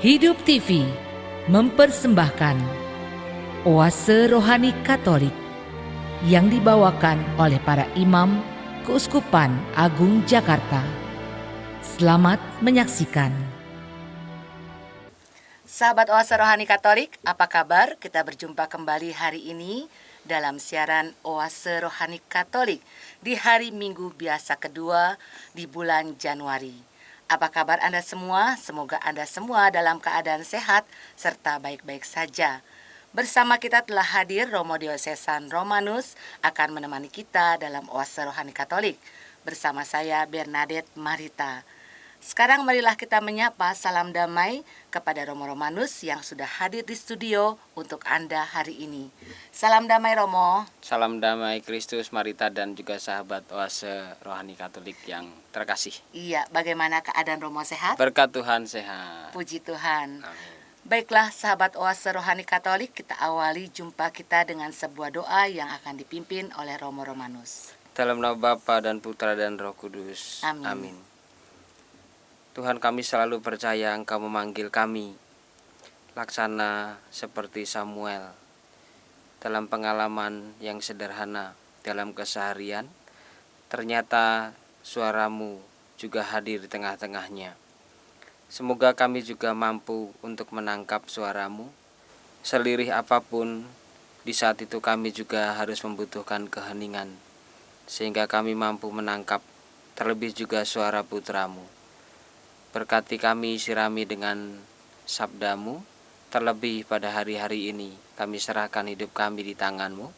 Hidup TV mempersembahkan Oase Rohani Katolik yang dibawakan oleh para imam Keuskupan Agung Jakarta. Selamat menyaksikan. Sahabat Oase Rohani Katolik, apa kabar? Kita berjumpa kembali hari ini dalam siaran Oase Rohani Katolik di hari Minggu biasa kedua di bulan Januari. Apa kabar Anda semua? Semoga Anda semua dalam keadaan sehat serta baik-baik saja. Bersama kita telah hadir Romo Diocesan Romanus akan menemani kita dalam Oase Rohani Katolik. Bersama saya Bernadette Marita. Sekarang marilah kita menyapa salam damai kepada Romo Romanus yang sudah hadir di studio untuk Anda hari ini. Salam damai Romo. Salam damai Kristus, Marita dan juga sahabat Oase Rohani Katolik yang terkasih. Iya, bagaimana keadaan Romo, sehat? Berkat Tuhan sehat. Puji Tuhan. Amin. Baiklah sahabat Oase Rohani Katolik, kita awali jumpa kita dengan sebuah doa yang akan dipimpin oleh Romo Romanus. Dalam nama Bapa dan Putra dan Roh Kudus. Amin. Amin. Tuhan, kami selalu percaya Engkau memanggil kami, laksana seperti Samuel. Dalam pengalaman yang sederhana dalam keseharian, ternyata suaramu juga hadir di tengah-tengahnya. Semoga kami juga mampu untuk menangkap suaramu. Selirih apapun, di saat itu kami juga harus membutuhkan keheningan, sehingga kami mampu menangkap terlebih juga suara putramu. Berkati kami, sirami dengan sabdamu, terlebih pada hari-hari ini kami serahkan hidup kami di tangan-Mu,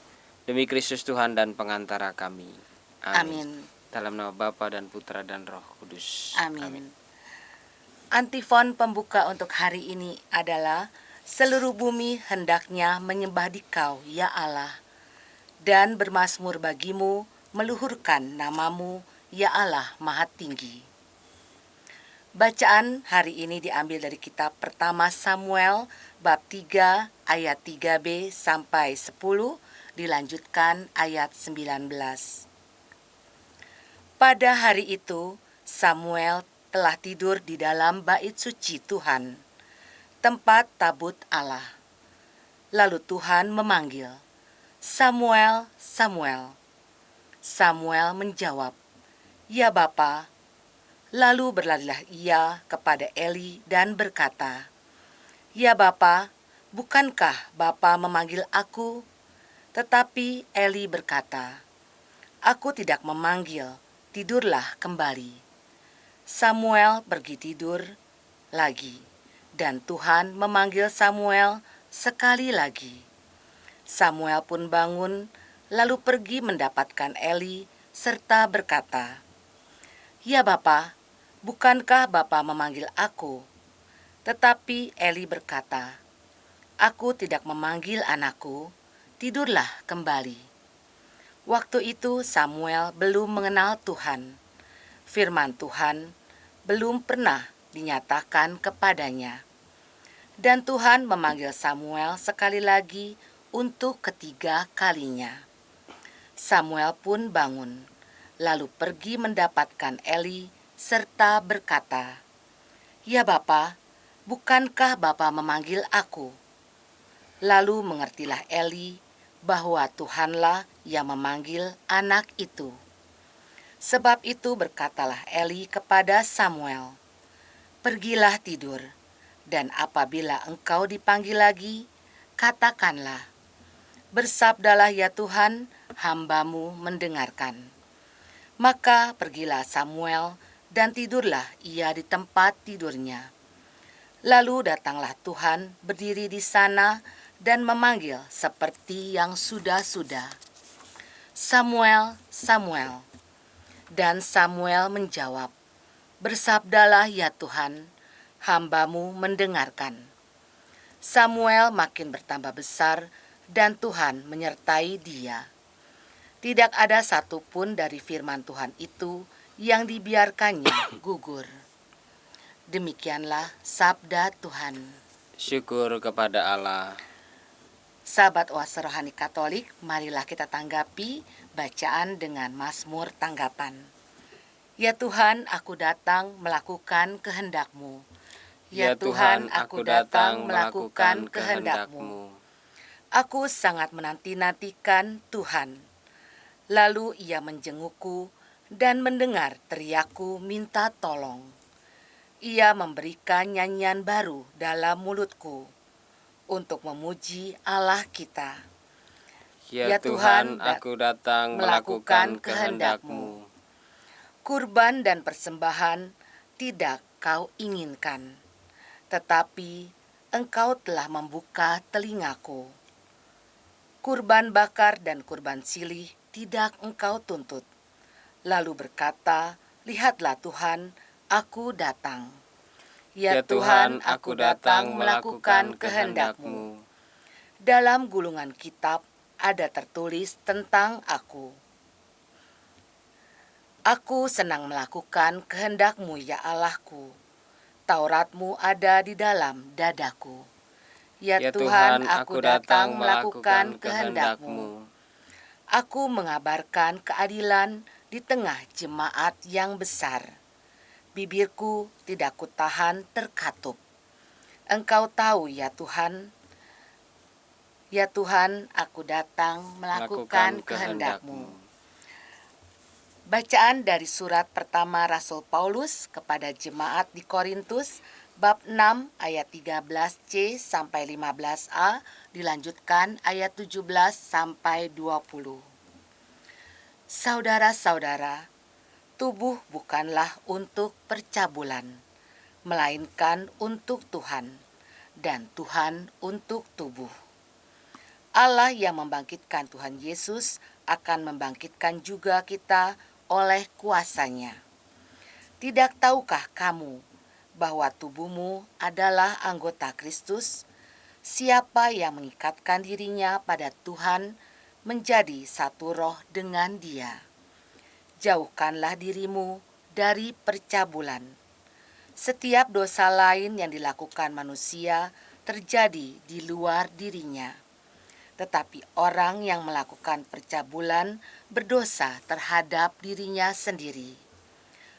demi Kristus Tuhan dan pengantara kami. Amin. Dalam nama Bapa dan Putra dan Roh Kudus. Amin. Antifon pembuka untuk hari ini adalah seluruh bumi hendaknya menyembah Dikau, ya Allah, dan bermazmur bagimu, meluhurkan namamu, ya Allah Maha Tinggi. Bacaan hari ini diambil dari kitab pertama Samuel bab 3 ayat 3b sampai 10, dilanjutkan ayat 19. Pada hari itu Samuel telah tidur di dalam bait suci Tuhan, tempat tabut Allah. Lalu Tuhan memanggil, "Samuel, Samuel." Samuel menjawab, "Ya Bapa." Lalu berlarilah ia kepada Eli dan berkata, "Ya Bapa, bukankah Bapa memanggil aku?" Tetapi Eli berkata, "Aku tidak memanggil, tidurlah kembali." Samuel pergi tidur lagi, dan Tuhan memanggil Samuel sekali lagi. Samuel pun bangun, lalu pergi mendapatkan Eli serta berkata, "Ya Bapa, bukankah Bapa memanggil aku?" Tetapi Eli berkata, "Aku tidak memanggil anakku, tidurlah kembali." Waktu itu Samuel belum mengenal Tuhan. Firman Tuhan belum pernah dinyatakan kepadanya. Dan Tuhan memanggil Samuel sekali lagi untuk ketiga kalinya. Samuel pun bangun, lalu pergi mendapatkan Eli serta berkata, "Ya Bapa, bukankah Bapa memanggil aku?" Lalu mengertilah Eli bahwa Tuhanlah yang memanggil anak itu. Sebab itu berkatalah Eli kepada Samuel, "Pergilah tidur, dan apabila engkau dipanggil lagi, katakanlah, 'Bersabdalah ya Tuhan, hamba-Mu mendengarkan.'" Maka pergilah Samuel dan tidurlah ia di tempat tidurnya. Lalu datanglah Tuhan berdiri di sana dan memanggil seperti yang sudah-sudah, "Samuel, Samuel." Dan Samuel menjawab, "Bersabdalah ya Tuhan, hamba-Mu mendengarkan." Samuel makin bertambah besar dan Tuhan menyertai dia. Tidak ada satupun dari firman Tuhan itu yang dibiarkannya gugur. Demikianlah sabda Tuhan. Syukur kepada Allah. Sahabat Oase Rohani Katolik, marilah kita tanggapi bacaan dengan mazmur tanggapan. Ya Tuhan, aku datang melakukan kehendak-Mu. Ya Tuhan, aku datang melakukan kehendak-Mu. Aku sangat menanti-nantikan Tuhan. Lalu ia menjengukku dan mendengar teriakku minta tolong. Ia memberikan nyanyian baru dalam mulutku untuk memuji Allah kita. Ya Tuhan, aku datang melakukan kehendak-Mu. Kurban dan persembahan tidak kau inginkan, tetapi engkau telah membuka telingaku. Kurban bakar dan kurban silih tidak engkau tuntut. Lalu berkata, lihatlah Tuhan, aku datang. Ya Tuhan, aku datang melakukan kehendak-Mu. Dalam gulungan kitab ada tertulis tentang aku. Aku senang melakukan kehendak-Mu, ya Allahku. Taurat-Mu ada di dalam dadaku. Ya Tuhan, aku datang melakukan kehendak-Mu. Aku mengabarkan keadilan di tengah jemaat yang besar. Bibirku tidak kutahan terkatup. Engkau tahu, ya Tuhan. Ya Tuhan, aku datang melakukan kehendak-Mu. Bacaan dari surat pertama Rasul Paulus kepada jemaat di Korintus, bab 6 ayat 13c sampai 15a, dilanjutkan ayat 17 sampai 20. Saudara-saudara, tubuh bukanlah untuk percabulan, melainkan untuk Tuhan, dan Tuhan untuk tubuh. Allah yang membangkitkan Tuhan Yesus akan membangkitkan juga kita oleh kuasa-Nya. Tidak tahukah kamu bahwa tubuhmu adalah anggota Kristus? Siapa yang mengikatkan dirinya pada Tuhan menjadi satu roh dengan Dia. Jauhkanlah dirimu dari percabulan. Setiap dosa lain yang dilakukan manusia terjadi di luar dirinya. Tetapi orang yang melakukan percabulan berdosa terhadap dirinya sendiri.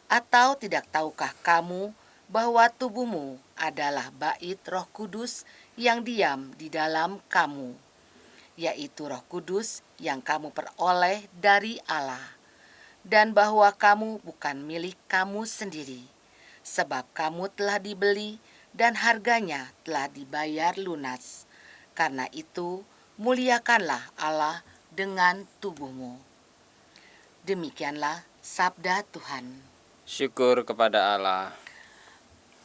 Atau tidak tahukah kamu bahwa tubuhmu adalah bait Roh Kudus yang diam di dalam kamu, yaitu Roh Kudus yang kamu peroleh dari Allah, dan bahwa kamu bukan milik kamu sendiri, sebab kamu telah dibeli dan harganya telah dibayar lunas. Karena itu, muliakanlah Allah dengan tubuhmu. Demikianlah sabda Tuhan. Syukur kepada Allah.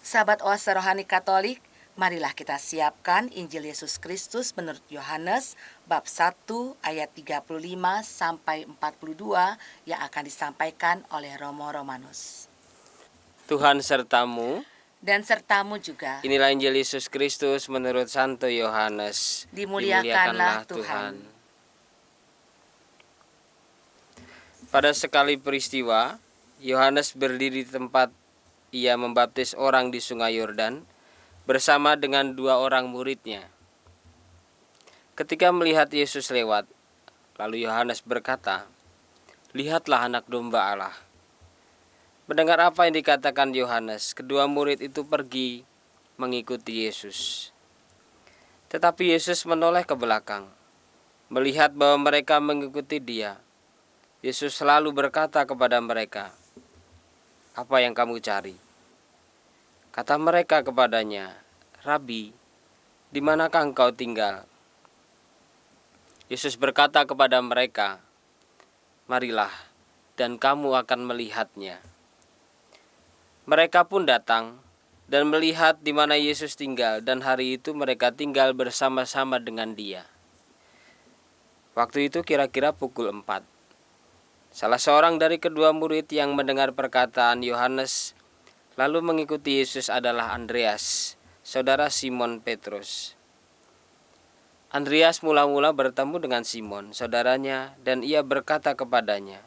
Sahabat Oase Rohani Katolik, marilah kita siapkan Injil Yesus Kristus menurut Yohanes bab 1 ayat 35 sampai 42 yang akan disampaikan oleh Romo Romanus. Tuhan sertamu. Dan sertamu juga. Inilah Injil Yesus Kristus menurut Santo Yohanes. Dimuliakanlah Tuhan. Pada sekali peristiwa, Yohanes berdiri di tempat ia membaptis orang di Sungai Yordan bersama dengan 2 orang muridnya. Ketika melihat Yesus lewat, lalu Yohanes berkata, "Lihatlah anak domba Allah." Mendengar apa yang dikatakan Yohanes, kedua murid itu pergi mengikuti Yesus. Tetapi Yesus menoleh ke belakang, melihat bahwa mereka mengikuti Dia. Yesus selalu berkata kepada mereka, "Apa yang kamu cari?" Kata mereka kepadanya, "Rabi, di manakah engkau tinggal?" Yesus berkata kepada mereka, "Marilah, dan kamu akan melihatnya." Mereka pun datang dan melihat di mana Yesus tinggal, dan hari itu mereka tinggal bersama-sama dengan Dia. Waktu itu kira-kira pukul 4. Salah seorang dari kedua murid yang mendengar perkataan Yohanes lalu mengikuti Yesus adalah Andreas, saudara Simon Petrus. Andreas mula-mula bertemu dengan Simon, saudaranya, dan ia berkata kepadanya,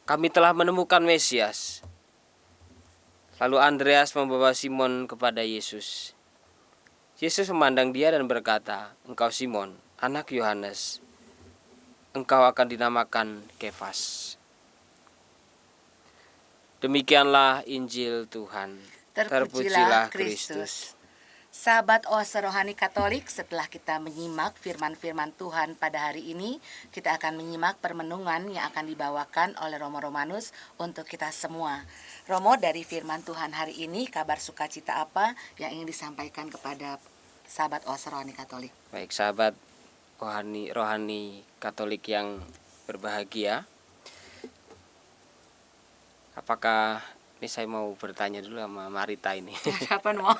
"Kami telah menemukan Mesias." Lalu Andreas membawa Simon kepada Yesus. Yesus memandang dia dan berkata, "Engkau Simon, anak Yohanes, engkau akan dinamakan Kefas." Demikianlah Injil Tuhan. Terpujilah Kristus. Sahabat Oase Rohani Katolik, setelah kita menyimak firman-firman Tuhan pada hari ini, kita akan menyimak permenungan yang akan dibawakan oleh Romo Romanus untuk kita semua. Romo, dari firman Tuhan hari ini, kabar sukacita apa yang ingin disampaikan kepada sahabat Oase Rohani Katolik? Baik, sahabat rohani Katolik yang berbahagia. Apakah ini saya mau bertanya dulu sama Marita ini. Siapa mau?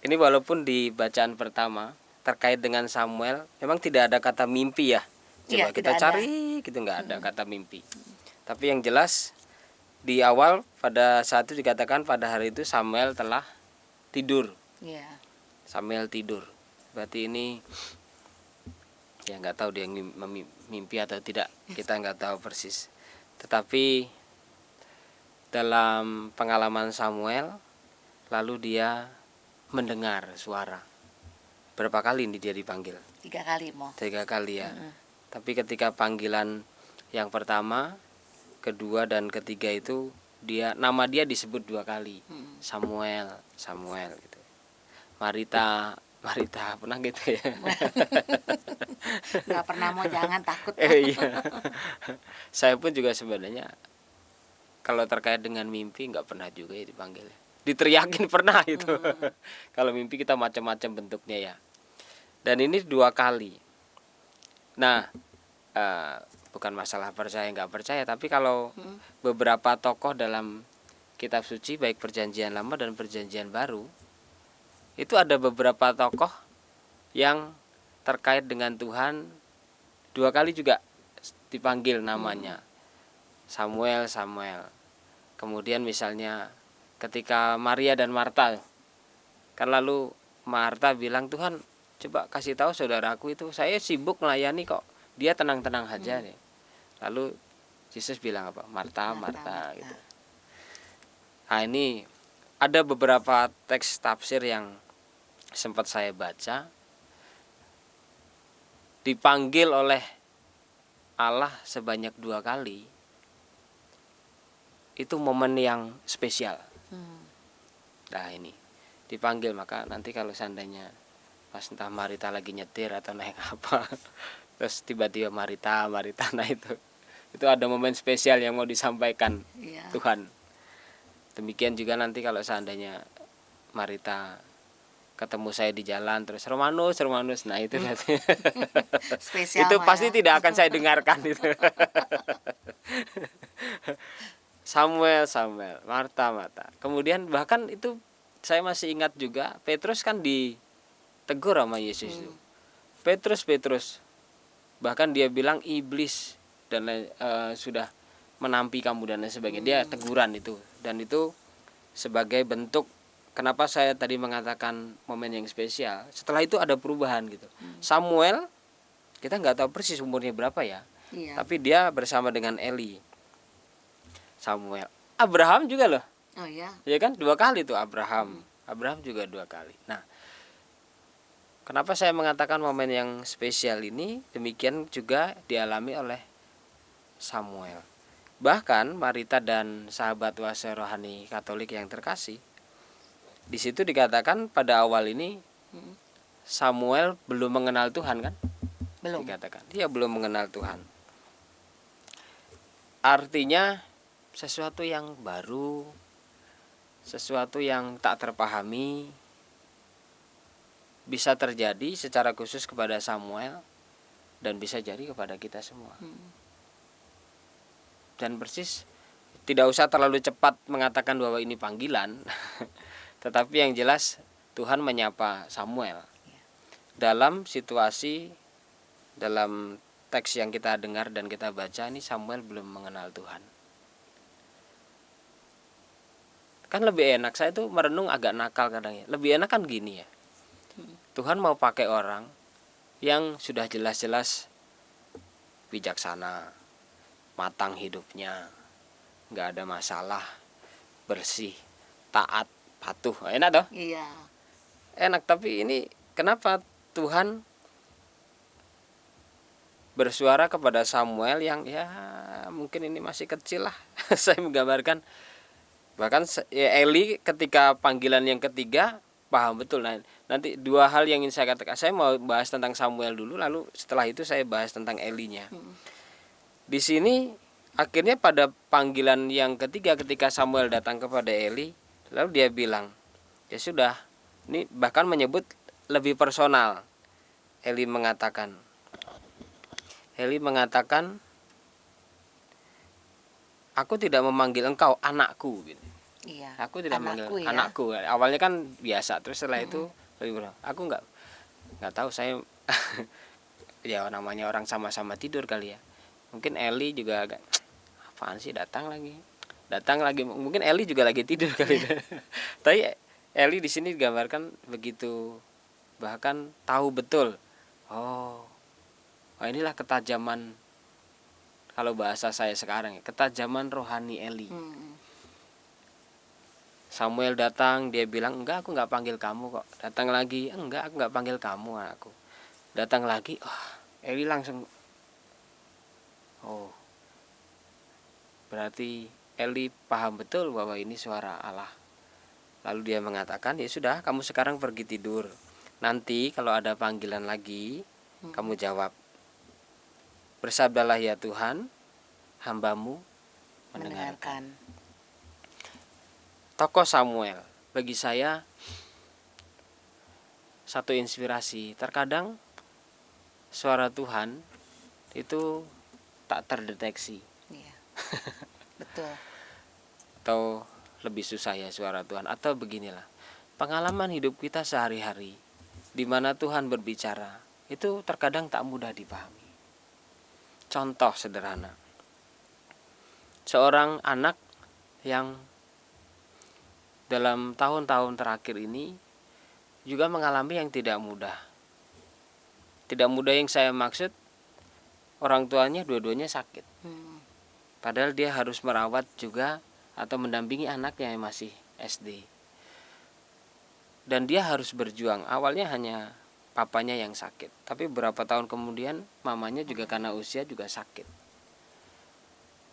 Ini walaupun di bacaan pertama terkait dengan Samuel, memang tidak ada kata mimpi ya. Coba Iya, kita tidak cari, gitu nggak ada kata mimpi. Tapi yang jelas di awal pada saat itu dikatakan pada hari itu Samuel telah tidur. Iya. Samuel tidur. Berarti ini ya nggak tahu dia mimpi atau tidak. Kita nggak tahu persis. Tetapi dalam pengalaman Samuel, lalu dia mendengar suara. Berapa kali ini dia dipanggil? 3 kali, Mo. 3 kali ya. Tapi ketika panggilan yang pertama, kedua dan ketiga itu nama dia disebut 2 kali. Samuel gitu. Marita pernah gitu ya. Nggak pernah, Mo, jangan takut. Iya. Saya pun juga sebenarnya kalau terkait dengan mimpi nggak pernah juga ya dipanggil. Diteriakin pernah itu. Kalau mimpi kita macam-macam bentuknya ya. Dan ini 2 kali. Nah, bukan masalah percaya nggak percaya, tapi kalau beberapa tokoh dalam kitab suci baik Perjanjian Lama dan Perjanjian Baru, itu ada beberapa tokoh yang terkait dengan Tuhan 2 kali juga dipanggil namanya. Samuel. Kemudian misalnya ketika Maria dan Marta, kan lalu Marta bilang, Tuhan coba kasih tahu saudaraku itu, saya sibuk melayani kok, dia tenang-tenang aja nih. Lalu Yesus bilang apa? Marta gitu. Nah, ini ada beberapa teks tafsir yang sempat saya baca, dipanggil oleh Allah sebanyak 2 kali. Itu momen yang spesial. Nah, ini dipanggil, maka nanti kalau seandainya pas entah Marita lagi nyetir atau naik apa, terus tiba-tiba Marita, nah itu ada momen spesial yang mau disampaikan Tuhan. Demikian juga nanti kalau seandainya Marita ketemu saya di jalan terus Romanus, nah itu nanti Spesial, itu pasti ya. tidak akan saya dengarkan itu. Samuel, Marta. Kemudian bahkan itu saya masih ingat juga, Petrus kan ditegur sama Yesus itu. Petrus. Bahkan dia bilang iblis dan sudah menampi kamu dan lain sebagainya. Dia teguran itu, dan itu sebagai bentuk kenapa saya tadi mengatakan momen yang spesial. Setelah itu ada perubahan gitu. Samuel kita nggak tahu persis umurnya berapa ya. Iya. Tapi dia bersama dengan Eli. Samuel, Abraham juga loh. Oh iya. Ya kan 2 kali tuh Abraham juga 2 kali. Nah, kenapa saya mengatakan momen yang spesial ini? Demikian juga dialami oleh Samuel. Bahkan Marita dan sahabat Oase Rohani Katolik yang terkasih, di situ dikatakan pada awal ini Samuel belum mengenal Tuhan kan? Belum. Dikatakan dia belum mengenal Tuhan. Artinya sesuatu yang baru, sesuatu yang tak terpahami bisa terjadi secara khusus kepada Samuel dan bisa jadi kepada kita semua. Dan persis tidak usah terlalu cepat mengatakan bahwa ini panggilan, tetapi yang jelas Tuhan menyapa Samuel dalam situasi, dalam teks yang kita dengar dan kita baca ini Samuel belum mengenal Tuhan. Kan lebih enak, saya tuh merenung agak nakal kadang ya. Lebih enak kan gini ya. Tuhan mau pakai orang yang sudah jelas-jelas bijaksana, matang hidupnya, nggak ada masalah, bersih, taat, patuh. Enak toh? Iya. Enak, tapi ini kenapa Tuhan bersuara kepada Samuel yang ya mungkin ini masih kecil lah. Saya menggambarkan Bahkan ya, Eli ketika panggilan yang ketiga paham betul. Nah, nanti dua hal yang ingin saya katakan. Saya mau bahas tentang Samuel dulu, lalu setelah itu saya bahas tentang Elinya. Di sini akhirnya pada panggilan yang ketiga ketika Samuel datang kepada Eli, lalu dia bilang, ya sudah, ini bahkan menyebut lebih personal. Eli mengatakan, aku tidak memanggil engkau anakku gitu. Iya. Aku tidak Anakku memanggil ya. anakku. Awalnya kan biasa, terus setelah itu aku nggak tahu, saya ya namanya orang sama-sama tidur kali ya. Mungkin Eli juga agak apaan sih datang lagi. Mungkin Eli juga lagi tidur kali ya. Tapi Eli di sini digambarkan begitu, bahkan tahu betul. Oh, inilah ketajaman, kalau bahasa saya sekarang ya, ketajaman rohani Eli. Samuel datang, dia bilang, enggak, aku nggak panggil kamu kok. Datang lagi, enggak, aku nggak panggil kamu, anakku. Datang lagi, Eli langsung, oh, berarti Eli paham betul bahwa ini suara Allah. Lalu dia mengatakan, ya sudah, kamu sekarang pergi tidur. Nanti kalau ada panggilan lagi, kamu jawab, bersabdalah ya Tuhan, hambamu mendengarkan. Tokoh Samuel bagi saya satu inspirasi. Terkadang suara Tuhan itu tak terdeteksi. Iya. Betul. Atau lebih susah ya suara Tuhan. Atau beginilah, pengalaman hidup kita sehari-hari di mana Tuhan berbicara itu terkadang tak mudah dipahami. Contoh sederhana, seorang anak yang dalam tahun-tahun terakhir ini juga mengalami yang tidak mudah. Tidak mudah yang saya maksud, orang tuanya dua-duanya sakit. Padahal dia harus merawat juga atau mendampingi anaknya yang masih SD. Dan dia harus berjuang. Awalnya hanya papanya yang sakit, tapi beberapa tahun kemudian mamanya juga karena usia juga sakit.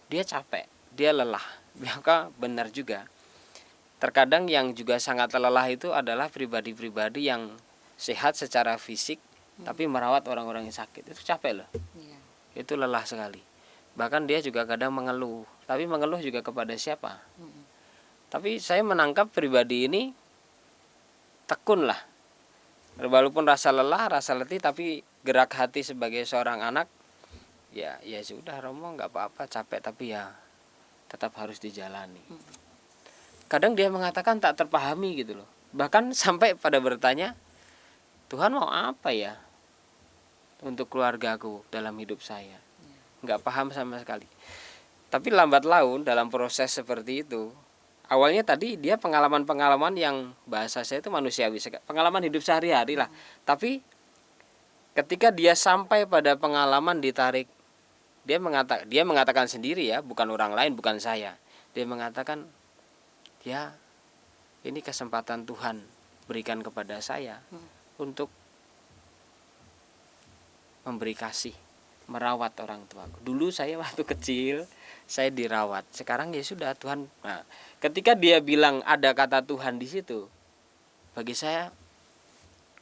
Dia capek, dia lelah. Maka benar juga, terkadang yang juga sangat lelah itu adalah pribadi-pribadi yang sehat secara fisik, tapi merawat orang-orang yang sakit. Itu capek loh. Iya. Itu lelah sekali. Bahkan dia juga kadang mengeluh. Tapi mengeluh juga kepada siapa? Tapi saya menangkap pribadi ini tekun lah. Walaupun rasa lelah, rasa letih, tapi gerak hati sebagai seorang anak, ya sudah Romo, nggak apa-apa, capek, tapi ya tetap harus dijalani. Kadang dia mengatakan tak terpahami gitu loh. Bahkan sampai pada bertanya, Tuhan mau apa ya untuk keluargaku dalam hidup saya? Nggak paham sama sekali. Tapi lambat laun dalam proses seperti itu, awalnya tadi dia pengalaman-pengalaman yang bahasa saya itu manusiawi, pengalaman hidup sehari-hari lah. Tapi ketika dia sampai pada pengalaman ditarik, dia mengatakan sendiri ya, bukan orang lain, bukan saya. Dia mengatakan, ya ini kesempatan Tuhan berikan kepada saya untuk memberi kasih, merawat orang tuaku. Dulu saya waktu kecil saya dirawat, sekarang ya sudah Tuhan. Nah, ketika dia bilang ada kata Tuhan di situ, bagi saya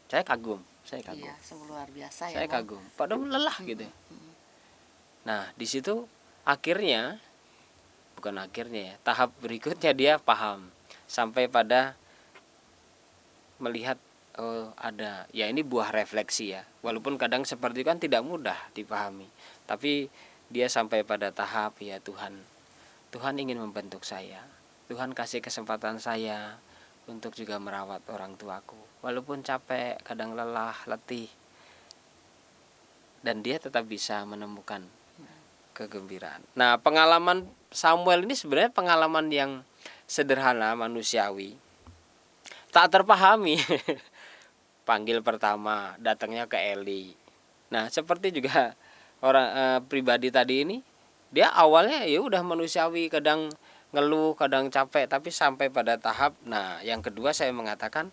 kagum. Iya, sungguh luar biasa ya. Saya kagum. Padahal lelah gitu. Nah, di situ tahap berikutnya dia paham, sampai pada melihat ada, ya ini buah refleksi ya. Walaupun kadang seperti itu kan tidak mudah dipahami, tapi dia sampai pada tahap, ya Tuhan ingin membentuk saya. Tuhan kasih kesempatan saya untuk juga merawat orang tuaku. Walaupun capek, kadang lelah, letih, dan dia tetap bisa menemukan kegembiraan. Nah, pengalaman Samuel ini sebenarnya pengalaman yang sederhana, manusiawi, tak terpahami. Panggil pertama, datangnya ke Eli. Nah, seperti juga orang pribadi tadi ini, dia awalnya ya udah manusiawi, kadang ngeluh, kadang capek, tapi sampai pada tahap. Nah, yang kedua saya mengatakan,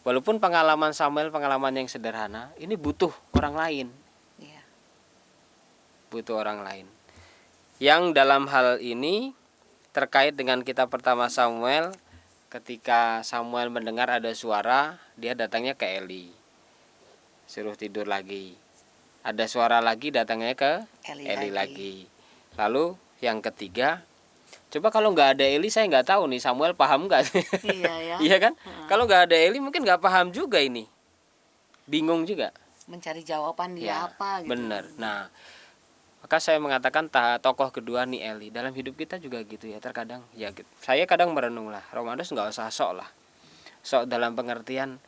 walaupun pengalaman Samuel pengalaman yang sederhana, ini butuh orang lain. Butuh orang lain yang dalam hal ini terkait dengan kitab pertama Samuel. Ketika Samuel mendengar ada suara, dia datangnya ke Eli, suruh tidur lagi. Ada suara lagi, datangnya ke Eli lagi. Lalu yang ketiga, coba kalau nggak ada Eli, saya nggak tahu nih Samuel paham nggak? Iya ya. Iya kan? Kalau nggak ada Eli mungkin nggak paham juga ini, bingung juga. Mencari jawaban dia Ya, apa gitu. benar. Nah, maka saya mengatakan tokoh kedua nih Eli. Dalam hidup kita juga gitu ya. Terkadang ya saya kadang merenung lah. Romanus nggak usah sok lah. Sok dalam pengertian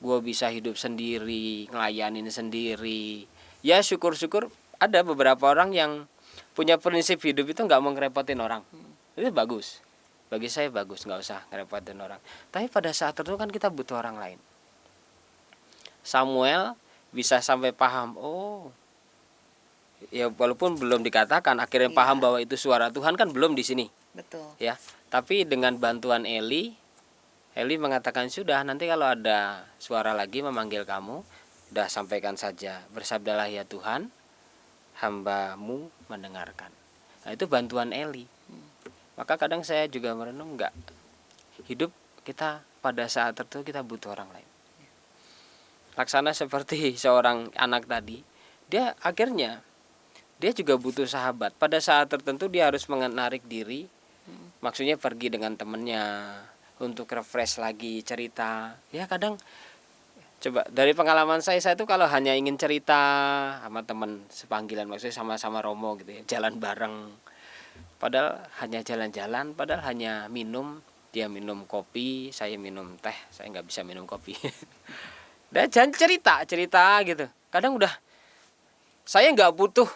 gue bisa hidup sendiri, ngelayanin sendiri. Ya syukur-syukur ada beberapa orang yang punya prinsip hidup itu nggak mau ngerepotin orang. Itu bagus. Bagi saya bagus, nggak usah ngerepotin orang. Tapi pada saat tertentu kan kita butuh orang lain. Samuel bisa sampai paham, oh ya walaupun belum dikatakan akhirnya paham bahwa itu suara Tuhan kan belum di sini. Betul. Ya, tapi dengan bantuan Eli mengatakan sudah, nanti kalau ada suara lagi memanggil kamu, udah sampaikan saja, bersabdalah ya Tuhan, hambamu mendengarkan. Nah itu bantuan Eli. Maka kadang saya juga merenung, enggak, hidup kita pada saat tertentu kita butuh orang lain. Laksana seperti seorang anak tadi, dia akhirnya dia juga butuh sahabat. Pada saat tertentu dia harus menarik diri, maksudnya pergi dengan temennya untuk refresh lagi, cerita. Ya kadang coba dari pengalaman saya tuh kalau hanya ingin cerita sama teman sepanggilan, maksudnya sama-sama Romo gitu ya, jalan bareng, padahal hanya jalan-jalan, padahal hanya minum, dia minum kopi, saya minum teh, saya nggak bisa minum kopi. Dan jangan cerita gitu. Kadang udah, saya nggak butuh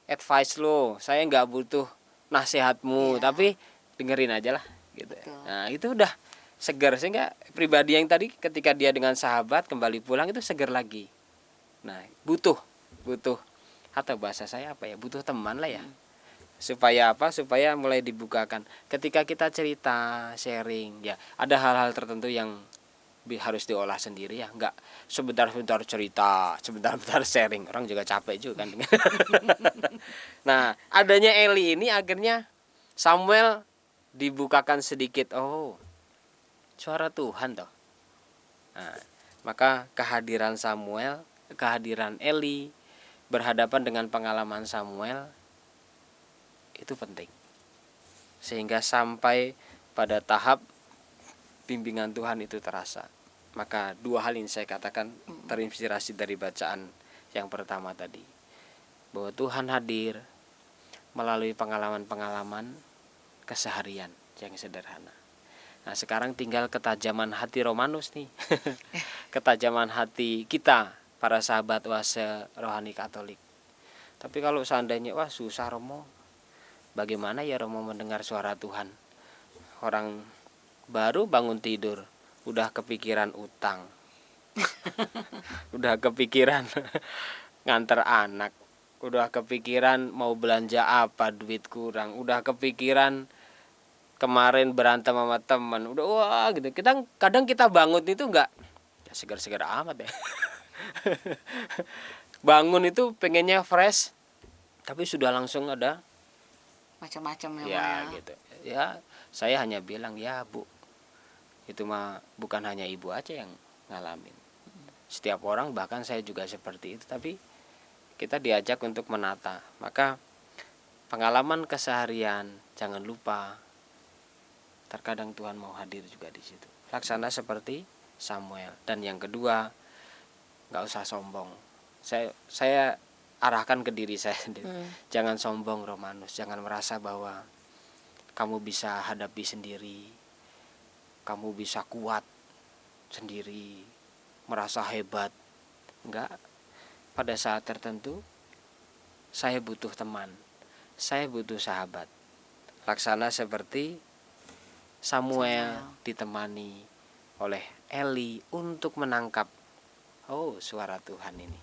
advice lo, saya nggak butuh nasihatmu, tapi dengerin aja lah gitu. Nah itu udah segar, sehingga pribadi yang tadi ketika dia dengan sahabat kembali pulang itu segar lagi. Nah butuh atau bahasa saya apa ya, butuh teman lah ya. Supaya apa? Supaya mulai dibukakan. Ketika kita cerita, sharing, ya ada hal-hal tertentu yang harus diolah sendiri ya, enggak sebentar-sebentar cerita, sebentar-sebentar sharing, orang juga capek juga kan. Nah adanya Eli ini akhirnya Samuel dibukakan sedikit, oh suara Tuhan toh. Nah, maka kehadiran Samuel, kehadiran Eli berhadapan dengan pengalaman Samuel itu penting, sehingga sampai pada tahap bimbingan Tuhan itu terasa. Maka dua hal ini saya katakan terinspirasi dari bacaan yang pertama tadi, bahwa Tuhan hadir melalui pengalaman-pengalaman keseharian yang sederhana. Nah sekarang tinggal ketajaman hati Romanus nih. Ketajaman hati kita para sahabat oase rohani Katolik. Tapi kalau seandainya wah susah Romo, bagaimana ya Romo mendengar suara Tuhan? Orang baru bangun tidur udah kepikiran utang. Udah kepikiran nganter anak, udah kepikiran mau belanja apa, duit kurang, udah kepikiran kemarin berantem sama teman, udah wah gitu. Kadang kita bangun itu enggak ya segar-segar amat ya. Bangun itu pengennya fresh, tapi sudah langsung ada macam-macam ya gitu. Ya saya hanya bilang ya Bu, itu mah bukan hanya ibu aja yang ngalamin. Setiap orang, bahkan saya juga seperti itu, tapi kita diajak untuk menata. Maka pengalaman keseharian jangan lupa, terkadang Tuhan mau hadir juga di situ. Laksana seperti Samuel. Dan yang kedua, nggak usah sombong. Saya arahkan ke diri saya sendiri. Jangan sombong Romanus, jangan merasa bahwa kamu bisa hadapi sendiri, kamu bisa kuat sendiri, merasa hebat. Enggak. Pada saat tertentu saya butuh teman, saya butuh sahabat. Laksana seperti Samuel ditemani oleh Eli untuk menangkap, oh suara Tuhan ini.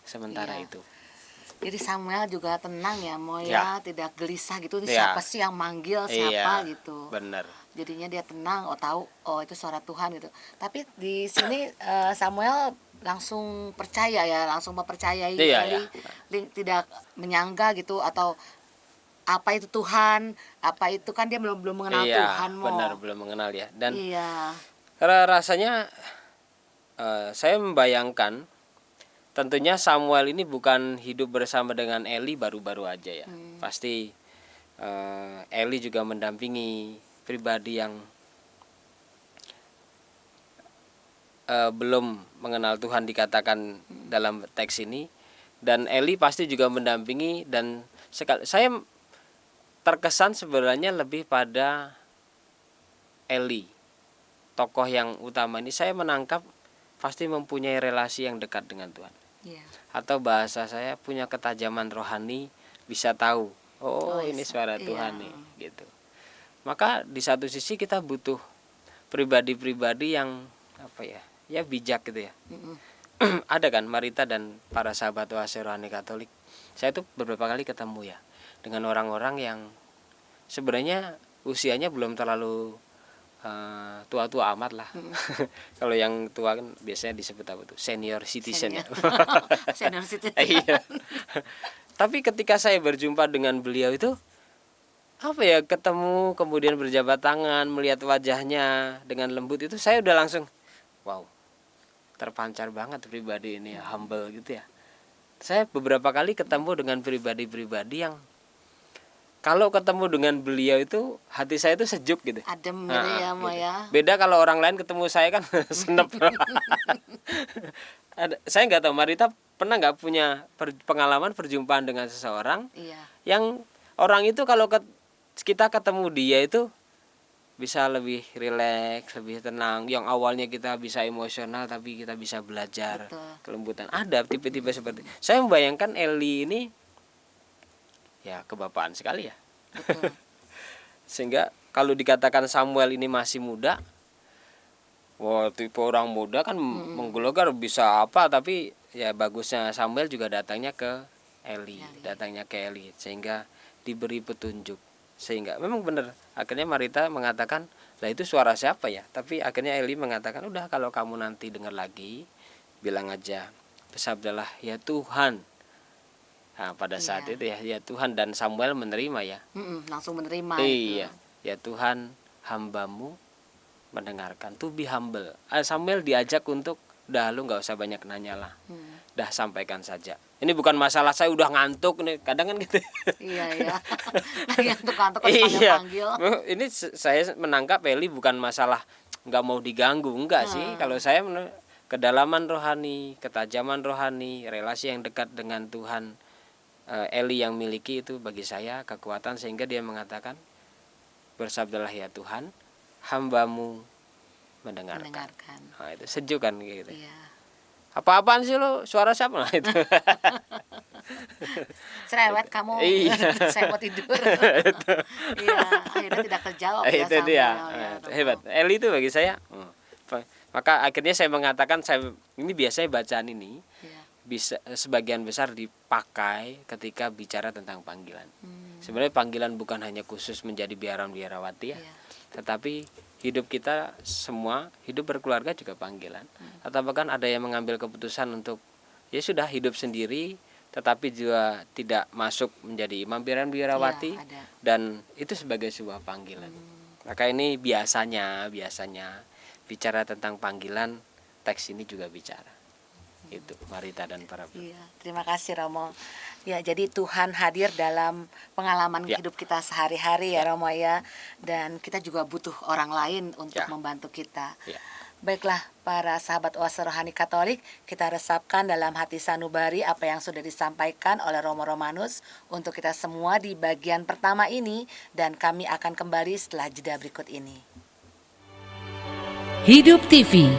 Sementara itu. Jadi Samuel juga tenang ya, tidak gelisah gitu. Siapa sih yang manggil siapa gitu. Benar. Jadinya dia tenang, tahu itu suara Tuhan gitu. Tapi di sini Samuel langsung percaya ya, langsung mempercayai Eli, tidak menyangka gitu, atau apa itu Tuhan, apa itu kan dia belum mengenal Iya, Tuhan Mo. benar, belum mengenal ya. Dan Iya. rasanya saya membayangkan tentunya Samuel ini bukan hidup bersama dengan Eli baru-baru aja ya. Pasti Eli juga mendampingi pribadi yang belum mengenal Tuhan dikatakan dalam teks ini, dan Eli pasti juga mendampingi. Dan saya terkesan sebenarnya lebih pada Eli, tokoh yang utama ini. Saya menangkap pasti mempunyai relasi yang dekat dengan Tuhan. Iya. Atau bahasa saya punya ketajaman rohani, bisa tahu Oh, ini suara Tuhan iya. nih gitu. Maka di satu sisi kita butuh pribadi-pribadi yang apa ya, ya bijak gitu ya. Ada kan Marita dan para sahabat Oase Rohani Katolik, saya tuh beberapa kali ketemu ya dengan orang-orang yang sebenarnya usianya belum terlalu tua-tua amat lah. Kalau yang tua kan biasanya disebut apa tuh, senior citizen. Senior citizen. Iya. Tapi ketika saya berjumpa dengan beliau itu apa ya, ketemu kemudian berjabat tangan, melihat wajahnya dengan lembut, itu saya udah langsung wow, terpancar banget pribadi ini ya, humble gitu ya. Saya beberapa kali ketemu dengan pribadi-pribadi yang kalau ketemu dengan beliau itu hati saya itu sejuk gitu. Adem gitu ya Mo gitu. ya. Beda kalau orang lain ketemu saya kan senep. Saya nggak tahu Marita pernah nggak punya pengalaman perjumpaan dengan seseorang Iya. yang orang itu kalau kita ketemu dia itu bisa lebih rileks, lebih tenang. Yang awalnya kita bisa emosional tapi kita bisa belajar. Betul. Kelembutan. Ada tipe-tipe seperti. Saya membayangkan Eli ini ya kebapaan sekali ya. Betul. Sehingga kalau dikatakan Samuel ini masih muda, wah tipe orang muda kan menggelegar bisa apa, tapi ya bagusnya Samuel juga datangnya ke Eli, sehingga diberi petunjuk. Sehingga memang benar, akhirnya Marita mengatakan, lah itu suara siapa ya? Tapi akhirnya Eli mengatakan, udah kalau kamu nanti dengar lagi, bilang aja, bersabdalah ya Tuhan. Nah, pada saat itu ya Tuhan, dan Samuel menerima ya. Langsung menerima. Iya, ya Tuhan, hambamu mendengarkan. To be humble. Samuel diajak untuk udah lu nggak usah banyak nanya lah, dah sampaikan saja. Ini bukan masalah saya udah ngantuk nih, kadang kan gitu. Iya. Lagi ngantuk-ngantuk Iya. panggil. Ini saya menangkap Eli bukan masalah nggak mau diganggu, enggak sih. Kalau saya kedalaman rohani, ketajaman rohani, relasi yang dekat dengan Tuhan, Eli yang miliki itu bagi saya kekuatan, sehingga dia mengatakan bersabdalah ya Tuhan, hambamu mendengarkan. Nah, itu sejuk kan gitu. Iya. Apa-apaan sih lo, suara siapa lah itu. Cerewet kamu. Iya. Saya mau tidur. Iya, akhirnya tidak terjawab ya Itu dia. Samuel, ya, Hebat. Eli itu bagi saya. Maka akhirnya saya mengatakan, ini biasanya bacaan ini bisa sebagian besar dipakai ketika bicara tentang panggilan. Sebenarnya panggilan bukan hanya khusus menjadi biarawati ya, tetapi hidup kita semua, hidup berkeluarga juga panggilan. Atau bahkan ada yang mengambil keputusan untuk ya sudah hidup sendiri, tetapi juga tidak masuk menjadi imam biarawati, dan itu sebagai sebuah panggilan. Maka ini biasanya bicara tentang panggilan, teks ini juga bicara. Itu Marita dan para Iya, terima kasih Romo. Ya, jadi Tuhan hadir dalam pengalaman hidup kita sehari-hari ya Romo ya. Dan kita juga butuh orang lain untuk membantu kita. Baiklah para sahabat Oase Rohani Katolik, kita resapkan dalam hati sanubari apa yang sudah disampaikan oleh Romo Romanus untuk kita semua di bagian pertama ini, dan kami akan kembali setelah jeda berikut ini. Hidup TV